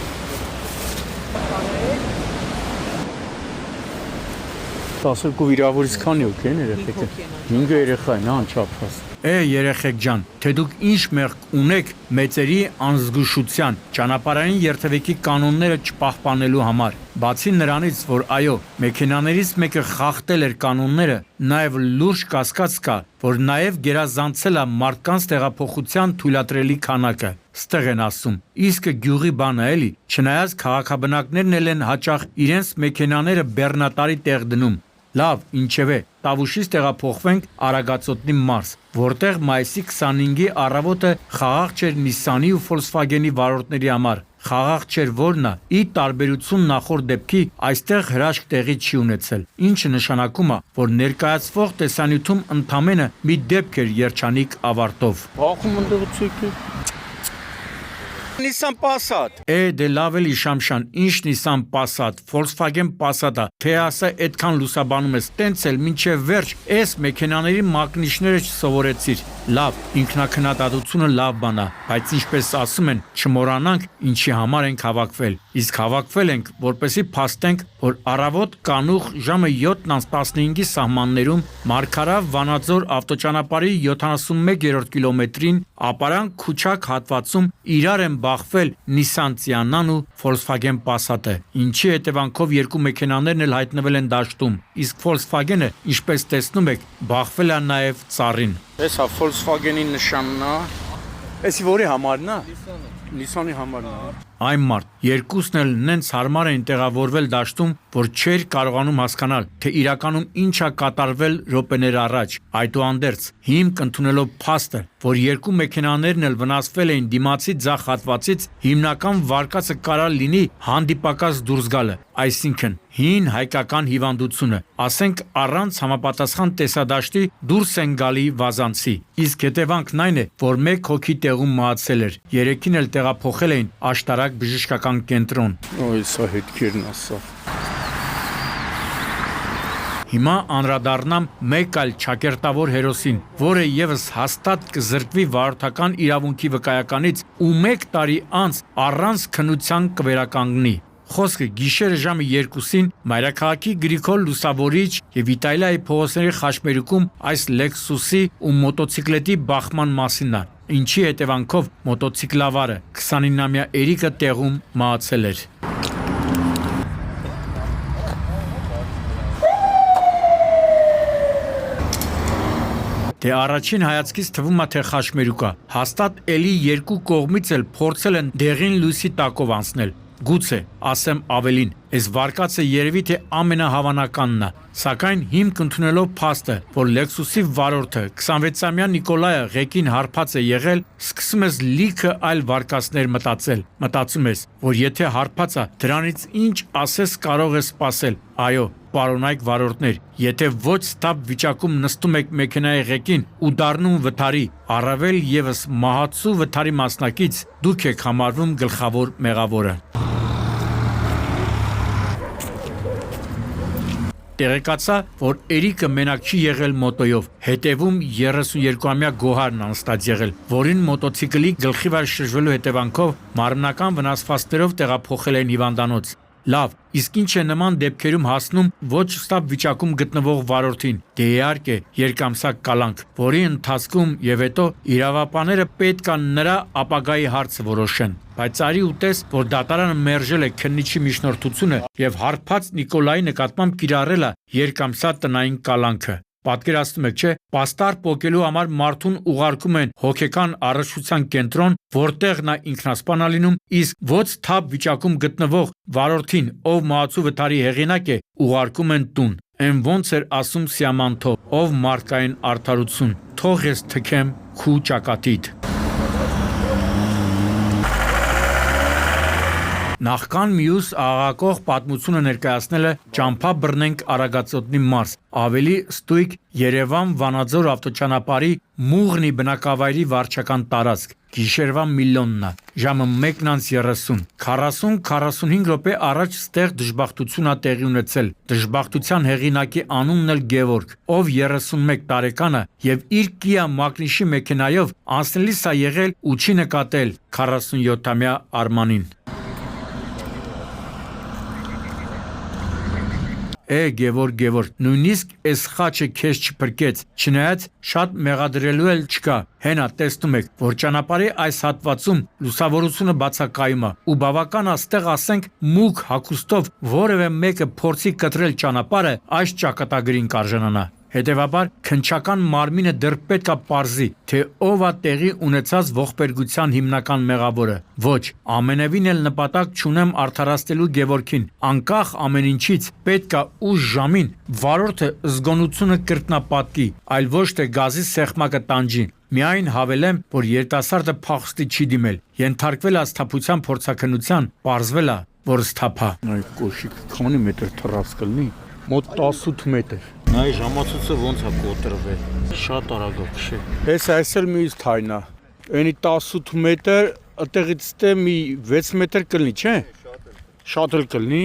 12 վիրավորից քանի հոգի են երեխեքը։ 5 երեխա են, անչափված։ Երեխեք ջան, թե դուք ինչ մեղք ունեք մեծերի անզգուշության, ճանապարհային երթևեկի կանոնները չպահպանելու համար։ Բացի նրանից, որ այո, մեքենաներից մեկը խախտել էր կանոնները, նաև լուրջ կասկած կա, որ նաև գերազանցել է մարդկանց տեղափոխության թույլատրելի քանակը։ Ստեղ են ասում, իսկ գյուղի բանը էլի, չնայած քաղաքաբնակներն էլ են հաճախ իրենց մեքենաները բեռնատարի տեղ դնում։ Լավ, ինչևէ, Տավուշից տեղափոխվենք Արագածոտնի մարզ, որտեղ մայիսի 25-ի առավոտը խաղաղ չէր Նիսսանի ու Volkswagen-ի վարորդների համար։ Խաղաղ չէր որն է, ի տարբերություն նախորդ դեպքի, այստեղ հրաշք տեղի չի ունեցել, ինչը նշանակում է, որ ներկայացվող տեսանյութում ընդամենը մի դեպք էր երջանիկ ավարտով։ Բախում ընդդողացույցի Nissan Passat։ Դե լավ էլի Շամշան, ինչ Nissan Passat, Volkswagen Passat-ա, թե ասա այդքան լուսաբանում ես, տենց էլ մինչև վերջ, այս մեքենաների մակնիշները չսովորեցիր։ Լավ, ինքնակնատատությունը լավ բան է, բայց ինչպես ասում են, չմոռանանք ինչի համար ենք հավաքվել։ Իսկ հավաքվել ենք, որպեսզի փաստենք, որ առավոտ կանուխ ժամը 7:15-ի սահմաններում Մարգարավ Վանաձոր ավտոճանապարհի 71-րդ կիլոմետրին Ապարանք Քուչակ հատվածում իրար են բախվել Nissan Cianan ու Volkswagen Passat-ը, ինչի հետևանքով երկու մեքենաներն էլ հայտնվել են դաշտում, իսկ Volkswagen-ը, ինչպես տեսնում եք, բախվել է նաև ծառին։ Էս է Volkswagen-ի նշանն է։ Էսի որի համարն է։ Nissan-ի համարն է։ Այն մարդ, երկուսն էլ նենց հարմար էին տեղավորվել դաշտում, որ չէր կարողանում հասկանալ, թե իրականում ինչ է կատարվել րոպեներ առաջ։ Այդուհանդերձ, հիմք ընդունելով փաստը, որ երկու մեքենաներն էլ վնասվել էին դիմացի ձախ հատվածից, հիմնական վարկածը կարա լինի հանդիպակաց դուրս գալը, այսինքն հին հայկական հիվանդությունը, ասենք առանց համապատասխան տեսադաշտի դուրս են գալի վազանցի։ Իսկ հետևանքն այն է, որ մեկ հոգի տեղում մահացել էր, երեքին էլ տեղափոխել էին աշտարակ բժշկական կենտրոն։ Ոյ, սա հետքերն ասա։ Հիմա անդրադառնամ մեկ այլ ճակերտավոր հերոսին, որը եւս հաստատ կզրկվի վարորդական իրավունքի վկայականից ու 1 տարի անց առանց քննության կվերականգնի։ Խոսքը գիշերը ժամը 2-ին Մայրաքաղաքի Գրիգոր Լուսավորիչ եւ Իտալիայի փողոցների խաչմերուկում այս Lexus-ի ու մոտոցիկլետի բախման մասին է, ինչի հետևանքով մոտոցիկլավարը 29-ամյա Էրիկը տեղում մահացել էր։ Դե առաջին հայացքից թվում է թե խաչմերուկ է, հաստատ էլի երկու կողմից էլ փորձել են դեղին լույսի տակով անցնել։ Գուցե, ասեմ ավելին, այս վարկածը երևի թե ամենահավանականն է, սակայն հիմք ընդունելով փաստը, որ Lexus-ի վարորդը 26-ամյա Նիկոլայը ղեկին հարբած է եղել, սկսում ես լիքը այլ վարկածներ մտածել։ Մտածում ես, որ եթե հարբած է, դրանից ինչ ասես կարող է սпасել։ Այո, պարոնայք վարորդներ, եթե ոչ ստապ վիճակում նստում եք մեքենայի ղեկին ու դառնում վթարի, առավել եւս մահացու վթարի մասնակից, դուք եք համարվում գլխավոր մեղավորը։ Տեղեկացա, որ Էրիկը մենակ չի եղել մոտոյով, հետևում 32-ամյա Գոհարն անստաց եղել, որին մոտոցիկլի գլխի վրա շրջվելու հետևանքով մարմնական վնասվածքներով տեղափոխել են հիվանդանոց։ Լավ, իսկ ինչ է նման դեպքերում հասնում ոչ ստապ վիճակում գտնվող վարորդին։ Դե իհարկե, երկամսակ կալանք, որի ընթացքում եւ հետո իրավապանները պետք է նրա ապագայի հարցը որոշեն։ Բայց արի ու տես, որ դատարանը մերժել է քննիչի միջնորդությունը եւ հարբած Նիկոլայի նկատմամբ կիրառել է երկամսա տնային կալանքը։ Պատկերացնում եք, չէ, պաստառ պոկելու համար մարդուն ուղարկում են հոգեկան առողջության կենտրոն, որտեղ նա ինքնասպան է լինում, իսկ ոչ թափ վիճակում գտնվող վարորդին, ով մահացու վթարի հեղինակ է, ուղարկում են տուն։ Այն ոնց էր ասում Սիամանթո, ով մարդկային արդարություն, թող ես թքեմ քու ճակատիդ։ Նախքան մյուս աղաղակող պատմությունը ներկայացնելը ճամփա բռնենք Արագածոտնի մարզ, ավելի ստույգ Երևան-Վանաձոր ավտոճանապարհի Մուղնի բնակավայրի վարչական տարածք, գիշերվա միլիոննա, ժամը 1:30, 40-45 րոպե առաջ ստեղ դժբախտություն ա տեղի ունեցել, դժբախտության հեղինակի անունն էլ Գևորգ, ով 31 տարեկանը եւ իր Kia Magnish-ի մեքենայով անցնելիս ա եղել ու չի նկատել 47-ամյա Արմանին։ Գևորգ, նույնիսկ այս խաչը քեզ չփրկեց, չնայած շատ մեղադրելու էլ չկա։ Հենա տեսնում եք, որ ճանապարհի այս հատվածում լուսավորությունը բացակայում է ու բավական աստեղ ասենք մուգ հագուստով որևէ մեկը փորձի կտրել ճանապարհը այս ճակատագրին կարժանանա։ Հետևաբար քնչական մարմինը դեռ պետքա պարզի, թե ով է տեղի ունեցած ողբերգության հիմնական մեղավորը։ Ոչ, ամենևին էլ նպատակ չունեմ արդարացնելու Գևորգին, անկախ ամեն ինչից պետքա ուշ ժամին վարորդը զգոնությունը կրկնապատկի, այլ ոչ թե գազի սեղմակը տանջի։ Միայն հավելեմ, որ երիտասարդը փախուստի չի դիմել, ենթարկվել է սթափության փորձաքննության, պարզվել է, որ սթափա։ Այ կոշիկ, քանի մետր թռած կլինի։ Մոտ 18 մետր։ Նայ ժամացույցը ոնց է կոտրվել։ Շատ արագ է քշե։ Այս էլ մի թայնա։ Այնի 18 մետր, այդտեղից դե մի 6 մետր կլինի, չէ՞։ Շատ էլ կլինի։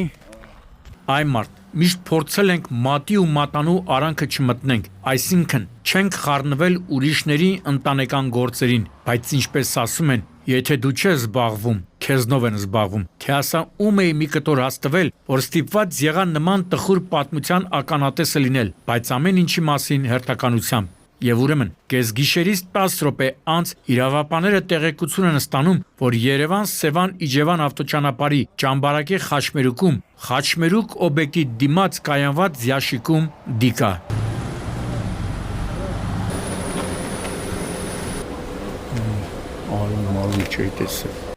Այ մարդ, միշտ փորձել ենք մատի ու մատանու արանքը չմտնենք, այսինքն չենք խառնվել ուրիշների ընտանեկան գործերին, բայց ինչպես ասում են, եթե դու չես զբաղվում, քեզնով են զբաղվում, թե ասա ում էի մի կտոր հաստվել, որ ստիպված եղա նման տխուր պատմության ականատեսը լինել, բայց ամեն ինչի մասին հերթականությամբ։ Եվ ուրեմն, կեսգիշերից 10 րոպե անց իրավապանները տեղեկություն են ստանում, որ Երևան-Սևան-Իջևան ավտոճանապարհի Ճամբարակի խաչմերուկում, խաչմերուկ օբյեկտի դիմաց կայանված յաշիկում դիկա։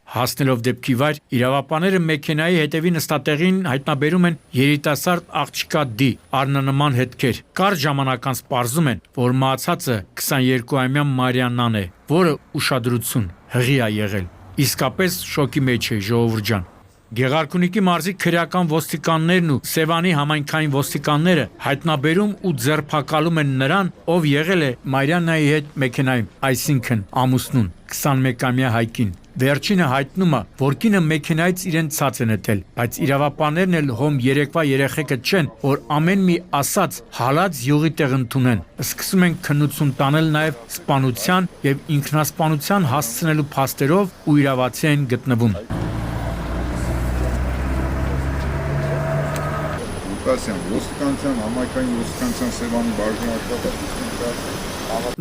Հասնելով դեպքի վայր, իրավապանները մեքենայի հետևի նստատեղին հայտնաբերում են երիտասարդ աղջկա D առնանման հետքեր։ Կարճ ժամանակ անց պարզում են, որ մահացածը 22-ամյա Մարիաննան է, որը ուշադրություն հղի է եղել։ Իսկապես շոկի մեջ է ժողովուրդ ջան։ Գեղարքունիքի մարզի քրեական ոստիկաններն ու Սևանի համայնքային ոստիկանները հայտնաբերում ու ձերբակալում են նրան, ով եղել է Մարիաննայի հետ մեքենայում, այսինքն ամուսնուն, 21-ամյա Հայկին։ Վերջինը հայտնում է, որ կինը մեքենայից իրեն ցած է նետել, բայց իրավապաններն էլ հոմ երեկվա երեխեքը չեն, որ ամեն մի ասած հալած յուղի տեղ ընդունեն։ Սկսում են քննություն տանել նաև սպանության եւ ինքնասպանության հասցնելու փաստերով ու իրավացի են գտնվում։ Ոստիկանության, համայնքային ոստիկանության Սևանի բաժնի աշխատակիցներ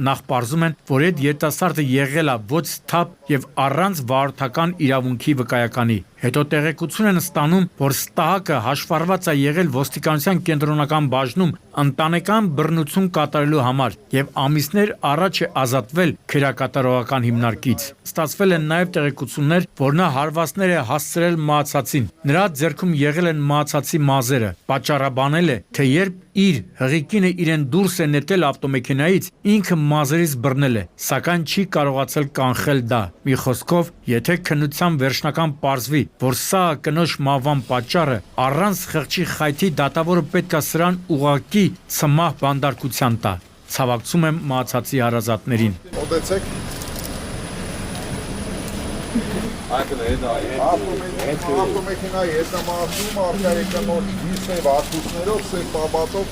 Նախ պարզում են, որ այդ երիտասարդը եղել է ոչ սթափ եւ առանց վարորդական իրավունքի վկայականի։ Հետո տեղեկություն են ստանում, որ ստահակը հաշվառված է եղել ոստիկանության կենտրոնական բաժնում ընտանեկան բռնություն կատարելու համար եւ ամիսներ առաջ է ազատվել քրեակատարողական հիմնարկից։ Ստացվել են նաեւ տեղեկություններ, որ նա հարվածներ է հասցրել մահացածին։ Նրա ձեռքում եղել են մահացածի մազերը։ Պատճառաբանել է, թե երբ իր հղիկինը իրեն դուրս է նետել ավտոմեքենայից, ինքը մազերից բռնել է, սակայն չի կարողացել կանխել դա։ Մի խոսքով, եթե քննության վերջնական պարզվի, որ սա կնոջ մահվան պատճառը, առանց խղճի խայթի դատավորը պետք է սրան ուղղակի ցմահ բանդարկության տա։ Ցավակցում եմ մահացածի հարազատներին։ Մոտեցեք։ Ավտոմեքենայի հետամասում արտարեկանոց դիսև արտուսներով, սև պաբատով։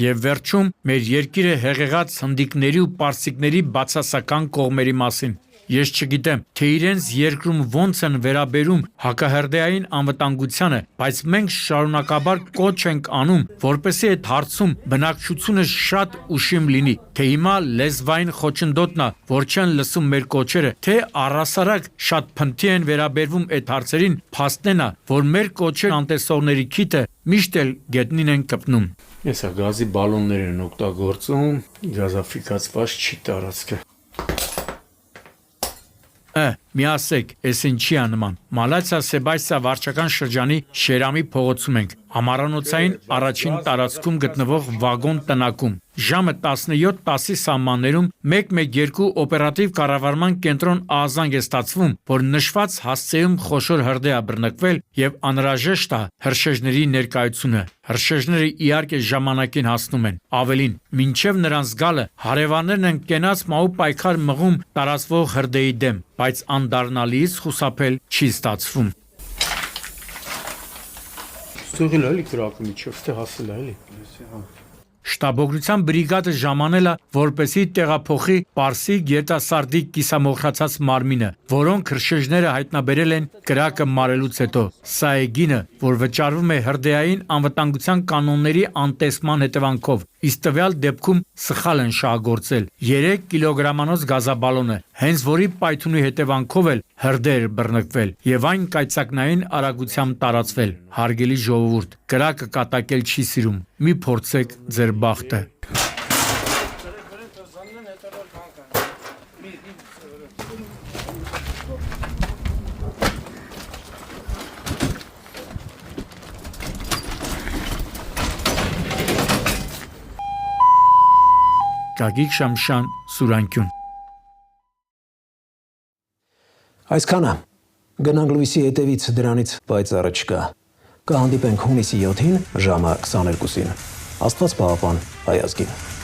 Եվ վերջում մեր երկիրը հեղեղած հնդիկների ու պարսիկների բացասական կողմերի մասին։ Ես չգիտեմ, թե իրենց երկրում ոնց են վերաբերում հակահրդեհային անվտանգությանը, բայց մենք շարունակաբար կոչ ենք անում, որպեսզի այդ հարցում բնակչությունը շատ ուշիմ լինի, թե հիմա լեզվային խոչընդոտն է, որ չեն լսում մեր կոչերը, թե առհասարակ շատ փնթի են վերաբերվում այդ հարցերին, փաստն է, որ մեր կոչեր անտեսողների քիթը միշտ էլ գետնին են կպնում։ Հեսա գազի բալոններ են օգտագործում, գազաֆիկացված չի տարածքը։ Միասեք, էս ինչի է նման։ Մալացիա Սեբաստիա վարչական շրջանի Շերամի փողոցում ենք, ամառանոցային առաջին տարածքում գտնվող վագոն տնակում։ Ժամը 17:10-ի սահմաններում 112 օպերատիվ կառավարման կենտրոն ահազանգ է ստացվում, որ նշված հասցեում խոշոր հրդեհ է բռնկվել եւ անհրաժեշտ է հրշեջների ներկայությունը։ Հրշեջները իհարկե ժամանակին հասնում են։ Ավելին, մինչև նրանց գալը հարևաններն են կենաց մահու պայքար մղում տարածվող հրդեհի դեմ, բայց անդառնալից խուսափել չի ստացվում։ Ստեղել էլի կրակը միջով, ստեղ հասել է էլի։ Շտաբօգնության բրիգադը ժամանել է, որպեսզի տեղափոխի Պարսիկ երիտասարդի կիսամոխրացած մարմինը, որոնք հրշեջները հայտնաբերել են կրակը մարելուց հետո։ Սա է գինը, որ վճարվում է հրդեհային անվտանգության կանոնների անտեսման հետևանքով, իսկ տվյալ դեպքում սխալ են շահագործել 3 կիլոգրամանոց գազաբալոնը, հենց որի պայթունի հետևանքով էլ հրդեհ բռնկվել եւ այն կայծակնային արագությամբ տարածվել։ Հարգելի ժողովուրդ, կրակը կատակել չի սիրում։ Մի փորձեք ձեր բախտը։ Գագիկ Շամշան, Սուրանկյուն։ Այսքանը գնանք լույսի հետևից, դրանից պայծառը չկա։ Կհանդիպենք հունիսի 7-ին ժամը 22-ին։ Աստված պահապան հայազգին։